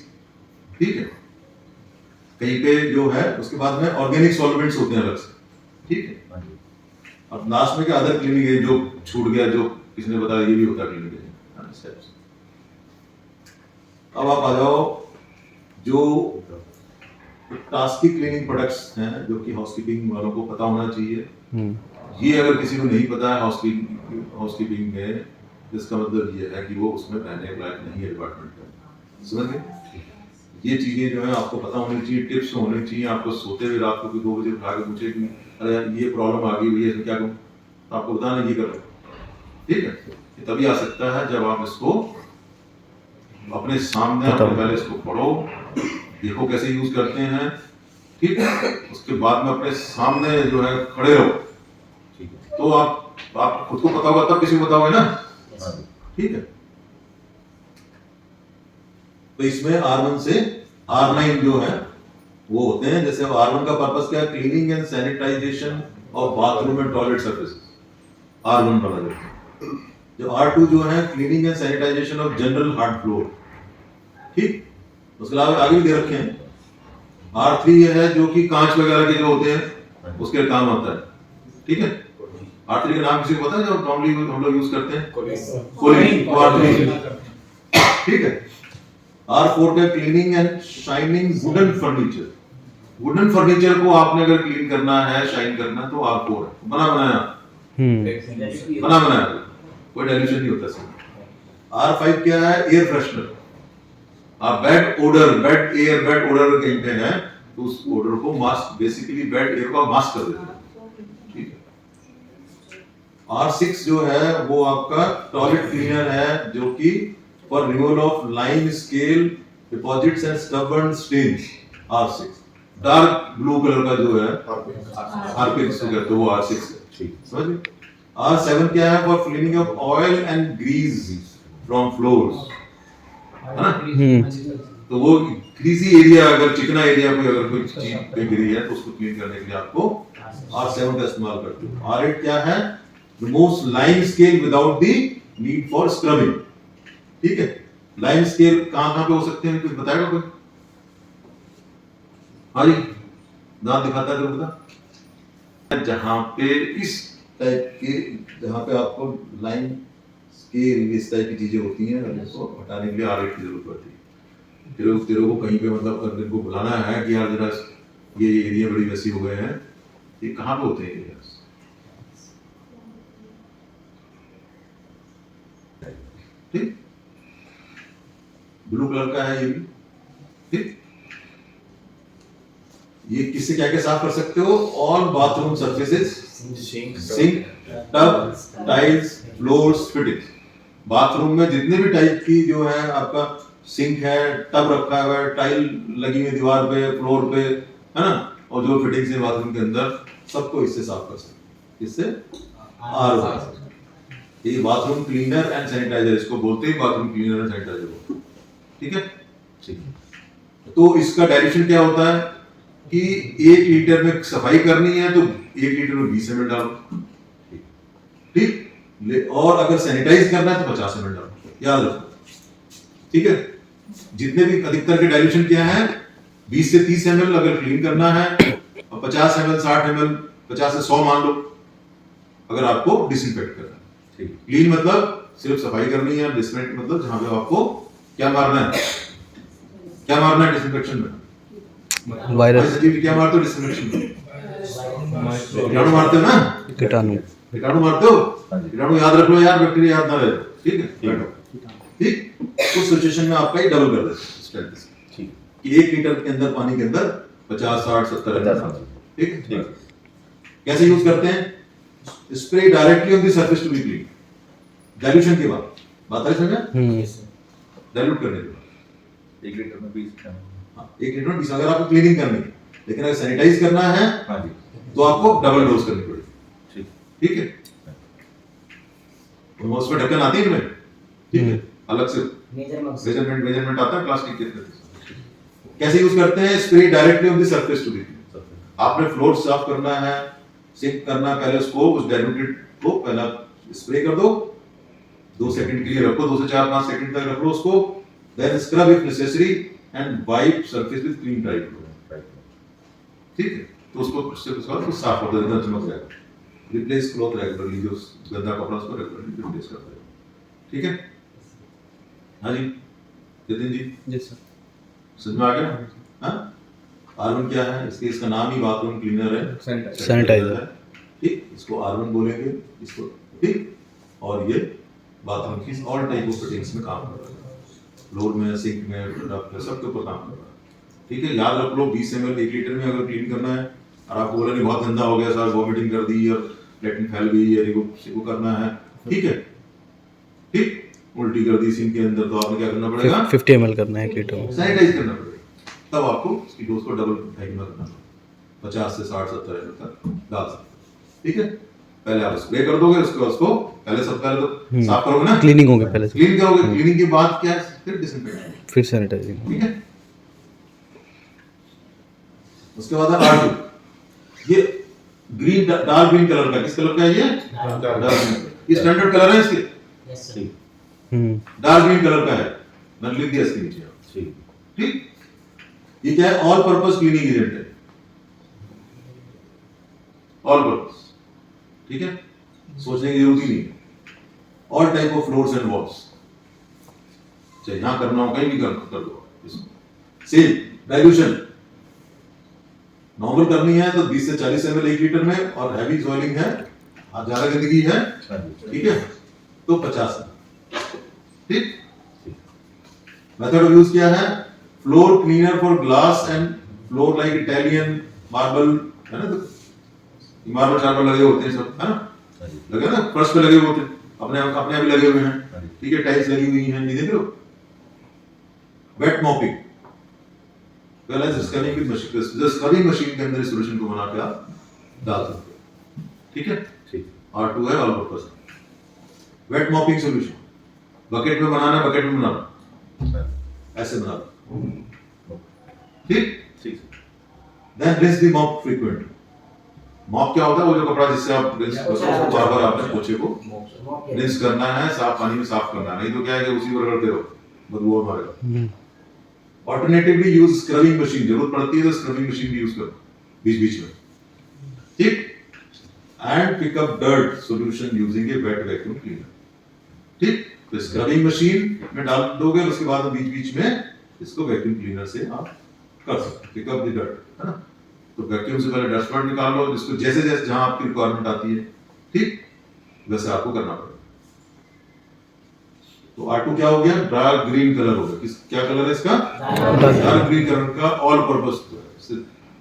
ठीक है। कहीं पे जो है, उसके बाद में ऑर्गेनिक सॉल्वेंट्स होते हैं अलग से, ठीक है। अब लास्ट में क्या, अदर क्लीनिंग एजेंट जो छूट गया, जो किसने बताया, ये भी होता है क्लीनिंग एजेंट। अब आप आ जाओ जो टास्की क्लीनिंग प्रोडक्ट्स हैं, जो कि हाउसकीपिंग वालों को पता होना चाहिए। ये अगर किसी को नहीं पता है हाउसकीपिंग में, इसका मतलब ये है कि वो उसमें रहने लायक नहीं है डिपार्टमेंट का, समझ गए। ये चीजें जो है आपको पता होनी चाहिए, टिप्स होनी चाहिए। आपको सोते हुए रात को 2 बजे उठा के पूछे कि अरे यार ये प्रॉब्लम आ गई हुई है, इसमें क्या करूं, तो आपको बताना ये करो, ठीक है। ये तभी आ सकता है जब आप इसको अपने सामने, पहले इसको पढ़ो, देखो कैसे यूज करते हैं, ठीक है। उसके बाद में अपने सामने जो है खड़े रहो, ठीक है। तो आप खुद को पता होगा तब किसी को पता होगा ना, ठीक है। तो इसमें R1 से R9 जो है वो होते हैं। जैसे R1 का पर्पस क्या है? Cleaning and sanitization of bathroom and toilet services, R1 बना देते हैं। जो R2 जो है cleaning and sanitization of general hard floor, ठीक। उसके अलावा आगे भी दे रखे हैं। R3 ये है जो कि कांच वगैरह के जो होते हैं उसके काम आता है, ठीक है। R3 का नाम किसी को पता है जो नॉर्मली हम लोग यूज करते हैं? कोलिन, R3, ठीक है। R4 का cleaning and shining wooden furniture. Wooden furniture को आपने अगर क्लीन करना है, शाइन करना, तो R4 है, बना बनाया, कोई डाइल्यूशन नहीं होता इसमें। R5 क्या है? Air freshener. आप बेड ओडर कहीं पे है तो उस ओडर को मास्क, बेसिकली बेड एयर को मास्क कर देते हैं, ठीक है। R6 जो है वो आपका टॉयलेट क्लीनर है, जो कि for removal of lime scale deposits and stubborn stains, R6। Dark blue colour का जो है हार्पिक से कहते हैं, वो R6 है, ठीक, समझ गए। R7 क्या है? For cleaning of oil and grease from floors, है ना। तो वो ग्रीसी एरिया, अगर चिकना एरिया पे अगर कोई चीज पे गिरी है तो उसको क्लीन करने के लिए आपको R7 का इस्तेमाल करते हो। R8 क्या है? Removes lime scale without the need for scrubbing, ठीक है। लाइम स्केल कहां पे हो सकते हैं, कुछ बताएगा कोई? हाँ जी, दांत दिखाता है तो बता। जहां पे इस टाइप के, जहां पे आपको लाइन स्केल इस टाइप की चीजें होती हैं, उसको हटाने के लिए R8 की जरूरत पड़ती है। तेरे को कहीं पे मतलब अगर इनको बुलाना है कि यार जरा ये एरिया बड़ी वैसी हो गए हैं, ये कहाँ पे होते हैं एरियाज, ठीक। ब्लू कलर का है ये भी, ठीक। ये किससे क्या क्या साफ कर सकते हो? All bathroom surfaces, sink, tub, tiles, floors, fittings. Bathroom में जितने भी टाइप की जो है आपका सिंक है, टब रखा हुआ है, टाइल लगी हुई दीवार पे, फ्लोर पे, है ना, और जो फिटिंग्स है बाथरूम के अंदर, सबको इससे साफ कर सकते हैं। इससे आरओ, ये बाथरूम क्लीनर एंड सैनिटाइजर इसको बोलते हैं, बाथरूम क्लीनर एंड सैनिटाइजर बोलते हैं, ठीक है। ठीक है, तो इसका डायरेक्शन क्या होता है कि 1 लीटर में सफाई करनी है तो 1 लीटर में 20 ml डालो, ठीक। और अगर सैनिटाइज करना है तो 50 ml डालो, याद रखो, ठीक है। जितने भी अधिकतर के डायल्यूशन क्या है, 20 से 30 ml अगर क्लीन करना है, और 50 ml 60 ml 50 से 100 मान लो अगर आपको डिसइंफेक्ट करना है, ठीक। क्लीन मतलब सिर्फ सफाई करनी है, डिसइंफेक्ट मतलब जहां पे आपको क्या मारना है, क्या मारना है डिसइंफेक्शन में, वायरस, सचिव क्या मारते हो डिसइंफेक्शन में? कीटाणु मारते हो ना, कीटाणु, कीटाणु मारते हो, कीटाणु याद रख लो यार, बैक्टीरिया याद ना रहे, ठीक है, ठीक। उस सिचुएशन में आपका ही डबल कर देते हैं स्ट्रेंथ से, ठीक, कि 1 लीटर के अंदर पानी के अंदर 50 60 70 ml, ठीक है। कैसे यूज करते हैं? Spray directly on the surface to be clean, dilution के बाद, बात है समझा, डाइल्यूट करने के बाद 1 लीटर में 20 हाँ, 1 लीटर में 20 अगर आपको क्लीनिंग करनी है, लेकिन अगर सैनिटाइज करना है, हाँ जी, तो आपको डबल डोज करनी पड़ेगी, ठीक है। तो उसमें ढक्कन आती है इनमें, ठीक है, अलग से मेजरमेंट आता है प्लास्टिक के। कैसे यूज करते हैं? Spray directly on the surface to be clean. आपने फ्लोर साफ करना है, सिंक करना, पहले उसको उस डाइल्यूटेड को पहला स्प्रे कर दो, 2 सेकंड के लिए रखो, 2 से 4-5 सेकंड तक रख लो उसको, then scrub if necessary and wipe surface with clean dry cloth, ठीक है। तो उसको उसको साफ कर दो, एकदम चमक जाएगा। रिप्लेस क्लॉथ रेगुलरली, जो गंदा कपड़ा उसको रेगुलरली रिप्लेस कर दो, ठीक है। हाँ जी जतिन जी, जी सर, समझ में आ गया? हाँ, आर्वन क्या है? इसका नाम ही बाथरूम क्लीनर है, सैनिटाइजर, ठीक। इसको आर्वन बोलेंगे इसको, ठीक। और ये बाथरूम की ऑल टाइप ऑफ फिटिंग्स में काम कर रहा है, फ्लोर में, सिंक में, टब में, सब के ऊपर काम कर रहा है, ठीक है। याद रख लो 20 ml 1 लीटर में अगर क्लीन करना है और आपको बोला नहीं बहुत गंदा हो गया सर, वॉमिटिंग कर दी और लेटरिन फैल गई और वो करना है, ठीक है, ठीक, उल्टी कर दी सिंक के अंदर, तो आपने क्या करना पड़ेगा? 50 ml करना है 1 लीटर में, सैनिटाइज करना पड़ेगा, तब आपको इसकी डोज को डबल करना पड़ेगा, 50 से 60 70 ml तक डाल सकते, ठीक है। पहले आप स्प्रे कर दोगे, उसके बाद उसको पहले तो साफ करोगे ना, क्लीनिंग होगी पहले से, क्लीन करोगे, क्लीनिंग के बाद क्या है? फिर डिसइंफेक्शन, फिर सैनिटाइजिंग, ठीक है। उसके बाद R2, ये ग्रीन, डार्क ग्रीन कलर का, किस कलर का है ये? डार्क ग्रीन, ये स्टैंडर्ड कलर है इसके, डार्क ग्रीन कलर का है, मैंने लिख दिया इसके नीचे, ठीक। ये क्या है? ऑल पर्पस क्लीनिंग एजेंट है, ऑल पर्पस, ठीक है, सोचने की जरूरत ही नहीं है। All type of floors and walls, चाहे यहां करना हो कहीं भी कर दो इसको। सेम डाइल्यूशन, नॉर्मल करनी है तो 20 से 40 ml 1 लीटर में, और हैवी सॉइलिंग है, ज्यादा गंदगी है, ठीक है, तो 50 ml, ठीक। मेथड ऑफ यूज क्या है? Floor cleaner for glass and floor like Italian marble, है ना, तो मार्बल शार्बल लगे होते हैं सब, है ना, लगे ना, फर्श पे लगे होते हैं, अपने भी लगे हुए हैं, ठीक है, टाइल्स लगी हुई हैं, ये देख रहे हो। वेट मॉपिंग, पहले स्क्रबिंग की मशीन, स्क्रबिंग मशीन के अंदर इस सॉल्यूशन को बना के आप डाल सकते हो, ठीक है, ठीक। R2 है all purpose. Wet mopping solution, bucket में बनाना, बकेट में बनाना, ऐसे बना दो, ठीक, ठीक। Then rinse the mop frequently. Mop क्या होता है? वो जो कपड़ा जिससे आप रिंस बार-बार आपने पोछे को रिंस करना है, साफ पानी में साफ करना है, नहीं तो क्या है कि उसी पर रगड़ते रहो, बदबू और मारेगा। ऑल्टरनेटिवली यूज स्क्रबिंग मशीन, जरूरत पड़ती है तो स्क्रबिंग मशीन भी यूज करो बीच बीच में, ठीक। And pick up dirt solution using a wet vacuum cleaner, ठीक। तो स्क्रबिंग मशीन में डाल दोगे, उसके बाद बीच बीच में इसको वैक्यूम क्लीनर से आप कर सकते हो, पिक अप द डर्ट, है ना। तो वैक्यूम से पहले डस्ट पार्ट निकाल लो, जिसको जैसे जैसे जहां आपकी रिक्वायरमेंट आती है, ठीक, वैसे आपको करना पड़ेगा। तो R2 क्या हो गया, डार्क ग्रीन कलर हो गया। किस क्या कलर है इसका, डार्क ग्रीन कलर का ऑल पर्पस।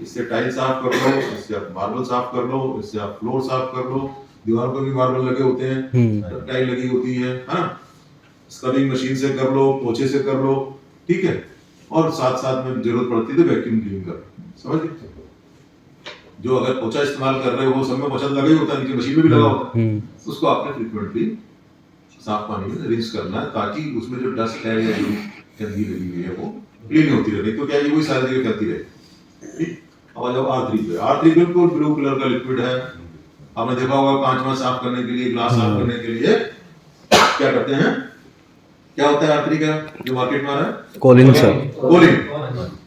इससे टाइल साफ कर लो, इससे आप मार्बल साफ कर लो, इससे आप फ्लोर साफ कर लो, दीवार पर भी मार्बल लगे होते हैं, टाइल लगी होती है ना, स्क्रबिंग मशीन से कर लो, पोछे से कर लो, ठीक है। और साथ साथ में जरूरत पड़ती है तो वैक्यूम क्लीन कर लो, समझ गए। जो अगर पोछा इस्तेमाल कर रहे हो वो सब में पोछा लगा ही होता है, नीचे मशीन में भी लगा होता है, उसको आपने फ्रीक्वेंटली साफ पानी में रिंस करना है, ताकि उसमें जो डस्ट है या जो गंदगी लगी हुई है वो क्लीन होती रहे। नहीं तो क्या है, वही सारी जगह फैलती रहे। ठीक, अब आ जाओ R3 पे। R3 बिल्कुल ब्लू कलर का लिक्विड है। आपने देखा होगा कांच में साफ करने के लिए, ग्लास साफ करने के लिए क्या करते हैं, क्या होता है R3 का जो मार्केट में आ रहा है, कोलिन सर,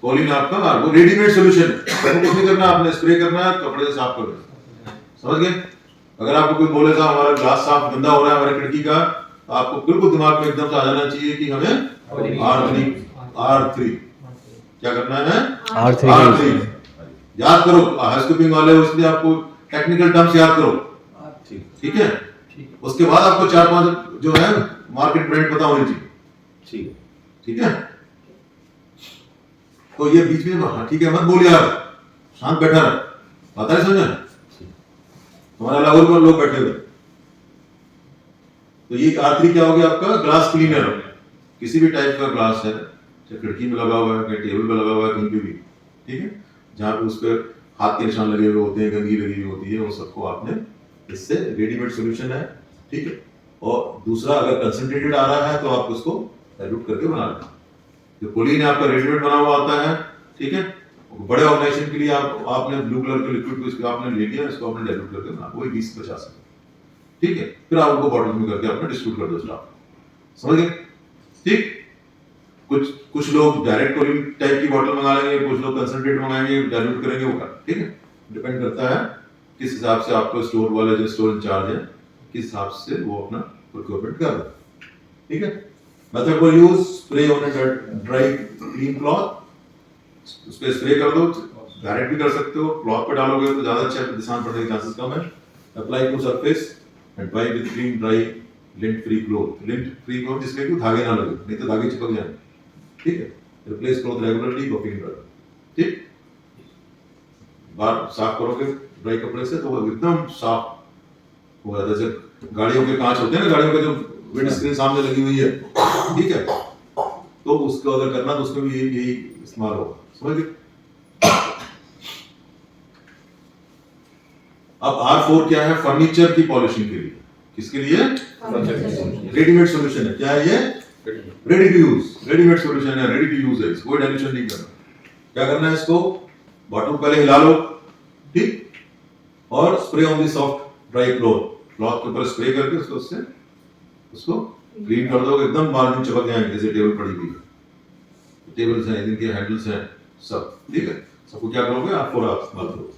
कोलिन आपका वो रेडीमेड सॉल्यूशन है, आपको कुछ नहीं करना, आपने स्प्रे करना है, कपड़े से साफ कर देना, समझ गए। अगर आपको कोई बोले था हमारा ग्लास साफ गंदा हो रहा है हमारी खिड़की का, तो आपको बिल्कुल दिमाग में एकदम से आ जाना चाहिए कि हमें R3 क्या करना है, R3 याद करो। हाउसकीपिंग वाले हो इसलिए आपको टेक्निकल टर्म्स याद करो, ठीक है। उसके बाद आपको 4-5 जो है मार्केट ब्रांड पता होनी चाहिए, ठीक है। तो ये बीच में ठीक है मत बोलिए आप, शांत बैठा रहे, पता है समझे, तुम्हारा अलावा और लोग बैठे हुए। तो ये R3 क्या हो गया आपका, ग्लास क्लीनर। किसी भी टाइप का ग्लास है, चाहे खिड़की में लगा हुआ है, चाहे टेबल पे लगा हुआ है, कहीं पे भी, ठीक है, जहाँ पे उस पर हाथ के निशान लगे हुए होते हैं, गंदगी लगी हुई होती है, वो सबको आपने इससे रेडीमेड सॉल्यूशन है, ठीक है। और दूसरा अगर कंसंट्रेटेड आ रहा है तो आप उसको डाइल्यूट करके बना लेना। जो कोलिन आपका रेडीमेड बना हुआ आता है, ठीक है, बड़े ऑर्गेनाइजेशन के लिए आपने ब्लू कलर के लिक्विड को इसको आपने ले लिया, इसको आपने डाइल्यूट करके बना, वही 20-50, ठीक है। फिर आप उनको बॉटल में करके आपने डिस्ट्रीब्यूट कर दो स्टाफ, समझ गए, ठीक। कुछ लोग डायरेक्ट कोलिन टाइप की बॉटल मंगा लेंगे, कुछ लोग कंसंट्रेट मंगाएंगे, डाइल्यूट करेंगे, वो कर, ठीक है। डिपेंड करता है किस हिसाब से आपको स्टोर वाले जो स्टोर इंचार्ज है किस हिसाब से वो अपना प्रोक्योरमेंट कर रहा है, ठीक है। Method for use, spray on a dry clean cloth, उस पे स्प्रे कर दो, डायरेक्ट भी कर सकते हो, क्लॉथ पे डालोगे तो ज्यादा अच्छा निशान पड़ने के चांसेस कम है। Apply to surface and dry with clean dry lint free cloth, lint free cloth जिसमें कि धागे ना लगे, नहीं तो धागे चिपक जाएंगे, ठीक है। Replace cloth regularly, buffing dry, ठीक। बार साफ करोगे ड्राई कपड़े से तो वो एकदम साफ हो जाता है। जैसे गाड़ियों के कांच होते हैं ना, गाड़ियों का जो विंड स्क्रीन सामने लगी हुई है, ठीक है, तो उसको अगर करना तो उसमें भी यही इस्तेमाल होगा, समझ गए। अब R4 क्या है, फर्नीचर की पॉलिशिंग के लिए, किसके लिए, रेडीमेड सॉल्यूशन है, क्या है ये, ready to use, readymade solution है, रेडी टू यूज है, कोई डाइल्यूशन नहीं करना। क्या करना है, इसको बॉटल पहले हिला लो, ठीक, और spray on the soft dry cloth, cloth के ऊपर स्प्रे करके उसको क्लीन कर दो, एकदम मार्जिन चिपक जाएंगे, जैसे टेबल पड़ी हुई है, टेबल्स हैं, इनके हैंडल्स हैं सब, ठीक है। सबको क्या करोगे, आप इस्तेमाल करोगे।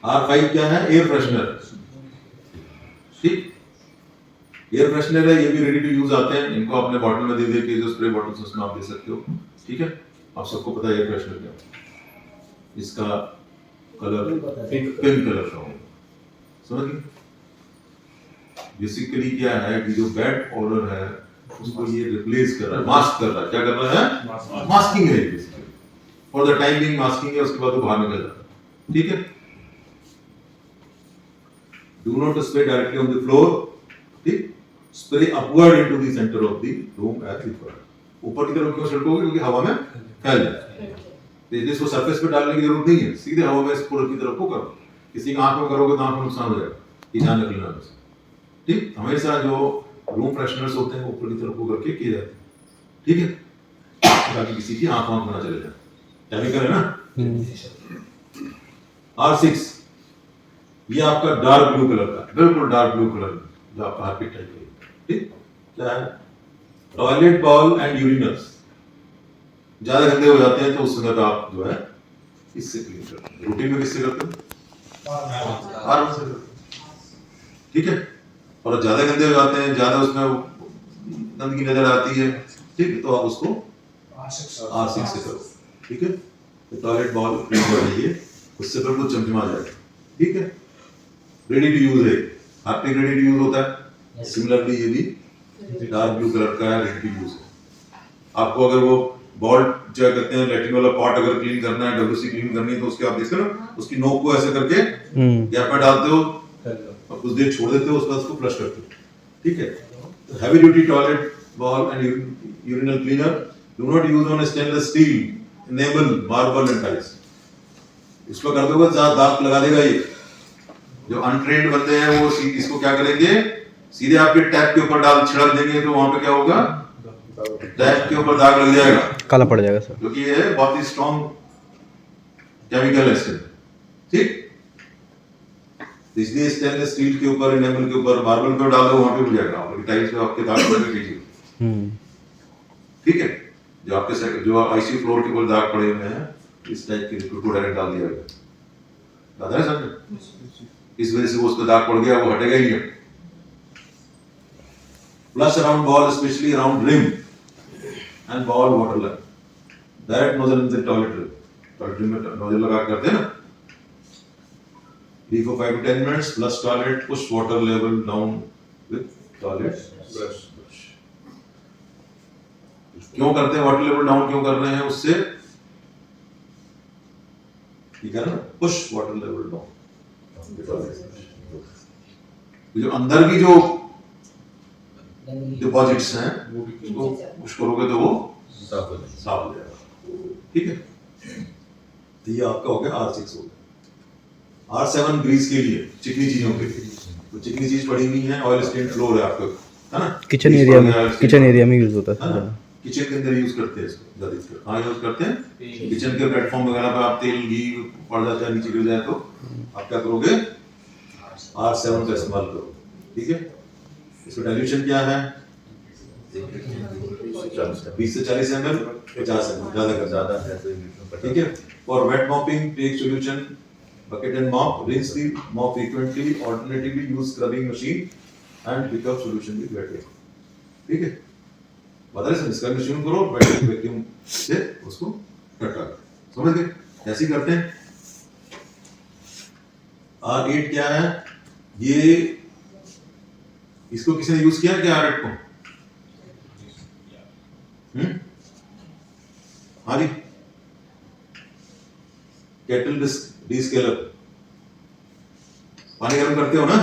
R5 क्या है, एयर फ्रेशनर, ठीक, एयर फ्रेशनर है, ये भी रेडी टू यूज आते हैं, इनको अपने बॉटल में दे के जो स्प्रे बॉटल्स उसमें आप दे सकते हो, ठीक है। आप सबको पता है एयर फ्रेशनर क्या, इसका कलर पिंक कलर का होगा, समझ गए। बेसिकली क्या है कि जो बैड ऑर्डर है उसको ये रिप्लेस कर रहा है, मास्क कर रहा है, क्या कर रहा है, मास्किंग है basically, for the time being masking है, उसके बाद वो बाहर निकल जाता है, ठीक है। Do not spray directly on the floor, ठीक, spray upward into the center of the room as required। ऊपर की तरफ क्यों छिड़कोगे, क्योंकि हवा में फैल जाए, इसको सरफेस पे डालने की जरूरत नहीं है, सीधे हवा में ऊपर की तरफ को करो। किसी की आंख में करोगे तो आंख में नुकसान हो जाएगा, ये ध्यान रख लेना, ठीक। हमेशा जो रूम फ्रेशनर्स होते हैं ऊपर की तरफ को करके किए जाते हैं, ठीक है, ताकि किसी की आंख में ना चले जाए, केमिकल है ना। R6 ये आपका डार्क ब्लू कलर का, बिल्कुल डार्क ब्लू कलर जो आपका हार्पिक टाइप है, ठीक। क्या है, टॉयलेट बॉल एंड यूरिनल्स ज्यादा गंदे हो जाते हैं तो उस समय आप जो है इससे क्लीन करते हैं। रूटीन में किससे करते हैं, R1 से करते हैं, ठीक है। और ज्यादा गंदे हो जाते हैं, ज्यादा उसमें गंदगी नजर आती है, ठीक, तो आप उसको R6 से करो, ठीक है। तो टॉयलेट बॉल क्लीन कर लीजिए, उससे बिल्कुल चमचमा जाएगा, ठीक है। रेडी टू यूज है, हार्पिक रेडी टू यूज होता है, सिमिलरली ये भी डार्क ब्लू कलर का है, रेडी टू यूज है। आपको अगर वो बॉल क्या कहते हैं लैट्रिन वाला पॉट अगर क्लीन करना है, डब्ल्यूसी क्लीन करनी है, तो उसके आप देखते हो ना, उसकी नोक को ऐसे करके गैप में डालते हो और कुछ देर छोड़ देते हो, उसके बाद उसको फ्लश करते हो, ठीक है। Heavy duty toilet ball and urinal cleaner do not use on stainless steel, enable marble and tiles. इसको कर दोगे दाग लगा देगा ये। जो अनट्रेन्ड बंदे हैं वो इसको क्या करेंगे, सीधे आपके टैप के ऊपर डाल छिड़क देंगे, तो वहां पे क्या होगा, टैप के ऊपर दाग लग जाएगा, काला पड़ जाएगा सर। क्योंकि ये बहुत ही स्ट्रॉन्ग केमिकल है इसके, ठीक। इसलिए स्टेनलेस स्टील के ऊपर, इनेमल के ऊपर, मार्बल पे डाल दो, वहां पे हो जाएगा, आपकी टाइल्स पे आपके दाग पड़ेंगे कीजिए, ठीक है। जो आपके जो आईसीयू फ्लोर के ऊपर दाग पड़े हुए हैं, इस टाइप के लिक्विड को डायरेक्ट डाल दिया गया, दादा है समझे, इस वजह से वो उसका दाग पड़ गया, वो हटेगा ही नहीं। Flush around ball, especially around rim and ball water line. Direct nozzle in the toilet rim. Toilet rim में nozzle लगा करते हैं ना। Leave for 5 to 10 minutes. Flush toilet. Push water level down with toilet brush. क्यों करते हैं water level down? क्यों कर रहे हैं उससे? ठीक है ना? Push water level down. जो अंदर की जो डिपॉजिट्स हैं वो उसको पुश करोगे तो वो साफ हो जाएगा, ठीक है। तो ये आपका हो गया R6 हो गया। R7 ग्रीस के लिए, चिकनी चीजों के लिए, तो चिकनी चीज पड़ी हुई है, ऑयल स्टेन फ्लोर है आपका, है ना, किचन एरिया में यूज होता है, किचन के अंदर यूज करते हैं इसको ज्यादा। कहाँ यूज करते हैं, किचन के प्लेटफॉर्म वगैरह पे आप तेल घी पड़ जाता है, नीचे गिर जाए तो आप क्या करोगे, R7 का इस्तेमाल करोगे, ठीक है। इसका डाइल्यूशन क्या है, 20 से 40 ml, 50 ml, ज्यादा है, ठीक है। For wet mopping take solution bucket and mop, rinse the mop frequently, alternatively use scrubbing machine and pick up solution with wet vacuum, ठीक है। बता रहे सर, स्क्रब मशीन करो, वेट वैक्यूम से उसको कटा करो, समझ गए कैसे करते हैं। R8 क्या है, ये इसको किसी ने यूज किया क्या R8 को? हाँ जी, केटल डीस्केलर, पानी गर्म करते हो ना,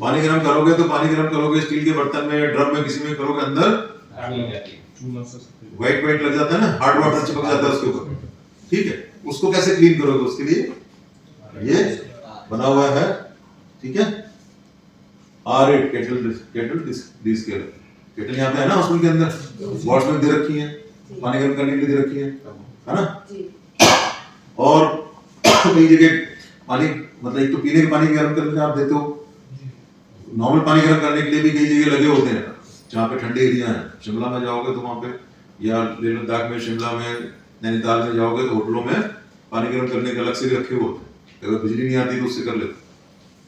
पानी गर्म करोगे तो पानी गर्म करोगे स्टील के बर्तन में, ड्रम में, किसी में करोगे, अंदर व्हाइट व्हाइट लग जाता है ना, हार्ड वाटर चिपक जाता है उसके ऊपर, ठीक है। उसको कैसे क्लीन करोगे, उसके लिए ये बना हुआ है, ठीक है। R8 केटल डीस्केलर, केटल यहाँ पे है ना हॉस्पिटल के अंदर, वॉश में दे रखी है, पानी गर्म करने के लिए दे रखी है ना। और कई जगह पानी, मतलब एक तो पीने के पानी गर्म करने आप देते हो, नॉर्मल पानी गर्म करने के लिए भी कई जगह लगे होते हैं, जहाँ पे ठंडे एरिया है। शिमला में जाओगे तो वहाँ पे, या लेह लद्दाख में, शिमला में, नैनीताल में जाओगे तो होटलों में पानी गर्म करने के अलग से भी रखे हुए होते हैं। अगर बिजली नहीं आती तो उससे कर लेते,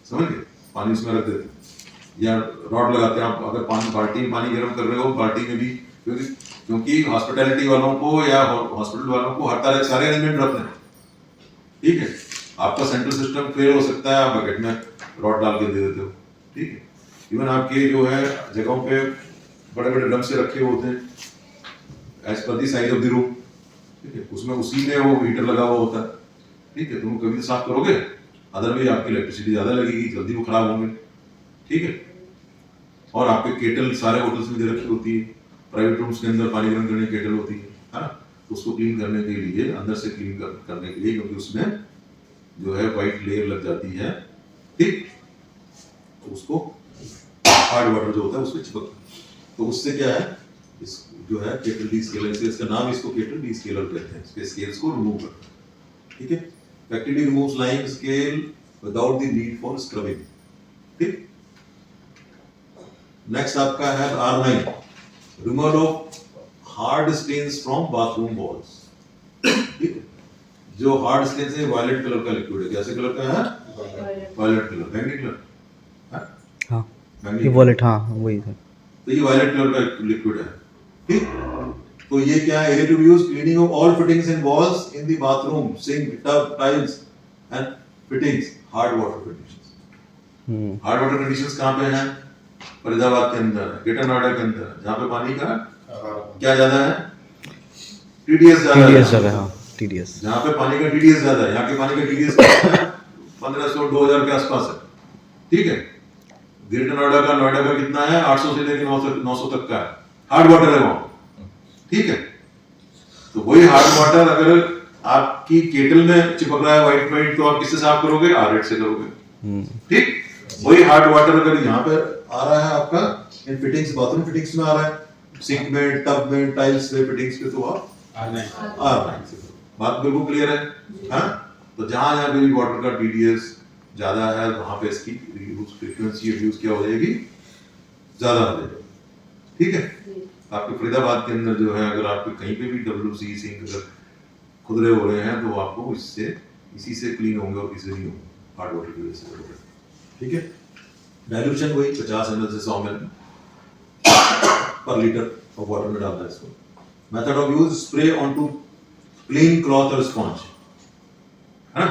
समझ गए, पानी उसमें रख देते, या रॉड लगाते हैं। आप अगर बाल्टी में पानी गर्म कर रहे हो, बाल्टी में भी, क्योंकि हॉस्पिटैलिटी वालों को या हॉस्पिटल वालों को हर तरह के सारे अरेंजमेंट रखते हैं, ठीक है। आपका सेंट्रल सिस्टम फेल हो सकता है, आप बकेट में रॉड डाल के दे देते हो, ठीक है। इवन आपके जो है जगहों पे बड़े बड़े ड्रम से रखे होते हैं, as per the size of the room, ठीक है, उसमें उसी में वो हीटर लगा हुआ होता है, ठीक है। तुम कभी तो साफ करोगे, अदरवाइज आपकी इलेक्ट्रिसिटी ज्यादा लगेगी, जल्दी वो खराब होंगे, ठीक है। और आपके केटल सारे होटल्स में दे रखी होती है, प्राइवेट रूम्स के अंदर पानी गर्म करने की केटल होती है ना, उसको क्लीन करने के लिए, अंदर से क्लीन करने के लिए, क्योंकि उसमें जो है वाइट लेयर लग जाती है, ठीक, तो उसको हार्ड वाटर जो होता है उसमें चिपक, तो उससे क्या है, इस जो है केटल डीस्केलर, इसका नाम, इसको केटल डीस्केलर कहते हैं, इसके स्केल्स को रिमूव करते हैं, ठीक है। effectively removes lying scale without the need for scrubbing, ठीक। नेक्स्ट आपका है R9, removal of hard stains from bathroom walls, ठीक है। जो हार्ड स्टेन्स है, वायलेट कलर का लिक्विड है, कैसे कलर का है, वायलेट कलर, बैंगनी कलर, हाँ ये वॉलेट, हाँ वही है, तो ये वायलेट कलर का लिक्विड है, ठीक। तो ये क्या है, area to use cleaning of all fittings and walls in the bathroom, sink, tub, tiles and fittings, hard water fittings, hard water conditions कहाँ पे हैं? फरीदाबाद के अंदर, ग्रेटर नोएडा के अंदर, जहाँ पे पानी का क्या ज्यादा है? टीडीएस ज्यादा TDS है। ज़्यादा है, हाँ TDS। जहाँ पे पानी का टीडीएस ज्यादा है, यहाँ के पानी का टीडीएस 1500 2000 के आसपास है, ठीक है। ग्रेटर नोएडा का कितना है? 800 से लेकर 900 तक का है, हार्ड वाटर है वहाँ, ठीक है। तो वही हार्ड वाटर अगर आपकी केटल में चिपक रहा है वाइट तो आप किससे साफ करोगे? आरएट से करोगे, ठीक। वही हार्ड वाटर अगर यहाँ पे आ रहा है आपका इन फिटिंग्स, बाथरूम फिटिंग्स में आ रहा है, सिंक में, टब में, टाइल्स में, फिटिंग्स पे, तो आप आ रहा है। बात बिल्कुल क्लियर है, हाँ। तो जहाँ यहाँ पे वाटर का टीडीएस ज्यादा है, वहां पे इसकी फ्रीक्वेंसी यूज क्या हो जाएगी? ज्यादा हो जाएगी, ठीक है। आपके फरीदाबाद के अंदर जो है, अगर आपके कहीं पे भी WC सिंक अगर खुदरे हो रहे हैं, तो आपको इसी से क्लीन होंगे और किसी नहीं होंगे, हार्ड वाटर की वजह से करोगे, ठीक है। डाइल्यूशन वही 50 ml से 100 ml पर लीटर ऑफ वाटर में डालना है इसको। Method of use, spray on to clean cloth और स्पंज, है ना।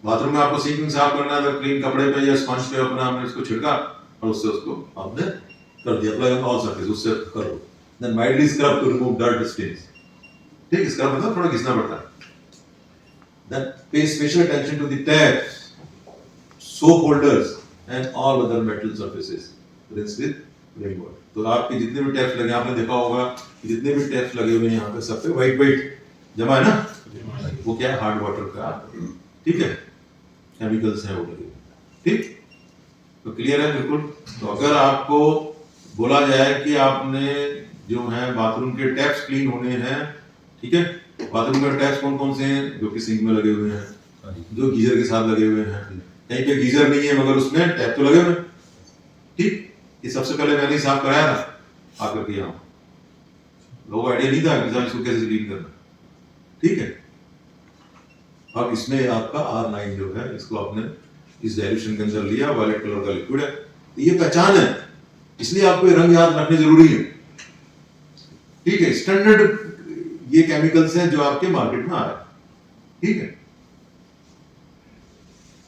बाथरूम में आपको सिंकिंग साफ करना है तो क्लीन कपड़े पे या स्पंज पे अपना हमने इसको छिड़का और उससे उसको आपने कर दिया, अप्लाई ऑन ऑल सरफेस, उससे करो। Then mildly scrub to remove dirt stains, ठीक। स्क्रब मतलब थोड़ा घिसना पड़ता है। Then pay special attention to the taps, soap holders and all other metal surfaces, rinse with rain water। तो आपके जितने भी टैप्स लगे, आपने देखा होगा कि जितने भी टैप्स लगे हुए हैं यहाँ पे सब पे वाइट जमा है ना, वो क्या है? हार्ड वाटर का, ठीक है, केमिकल्स हैं वो लगे, ठीक। तो क्लियर है बिल्कुल। तो अगर आपको बोला जाए कि आपने जो है बाथरूम के टैप्स क्लीन होने हैं, ठीक है, बाथरूम के टैप्स कौन कौन से हैं? जो कि सिंक में लगे हुए हैं, जो गीजर के साथ लगे हुए हैं, कहीं पे गीजर नहीं है मगर उसमें टैप तो लगे हुए, ठीक। ये सबसे पहले मैंने साफ कराया था आकर के यहाँ, लोगों को आइडिया नहीं था कि इसको कैसे क्लीन करना, ठीक है। अब इसमें आपका R9 जो है, इसको आपने इस डाइल्यूशन के अंदर लिया, वायलेट कलर का लिक्विड है, तो ये पहचान है, इसलिए आपको ये रंग याद रखने जरूरी है, ठीक है। स्टैंडर्ड ये केमिकल्स हैं जो आपके मार्केट में आ रहे हैं, ठीक है।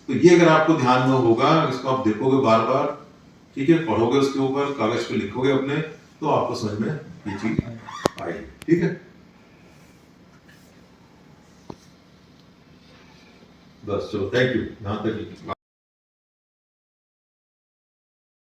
तो ये अगर आपको ध्यान में होगा, इसको आप देखोगे बार बार, ठीक है, पढ़ोगे उसके ऊपर, कागज पे लिखोगे अपने, तो आपको समझ में ये चीज आएगी, ठीक है। बस चलो, थैंक यू, यहाँ तक।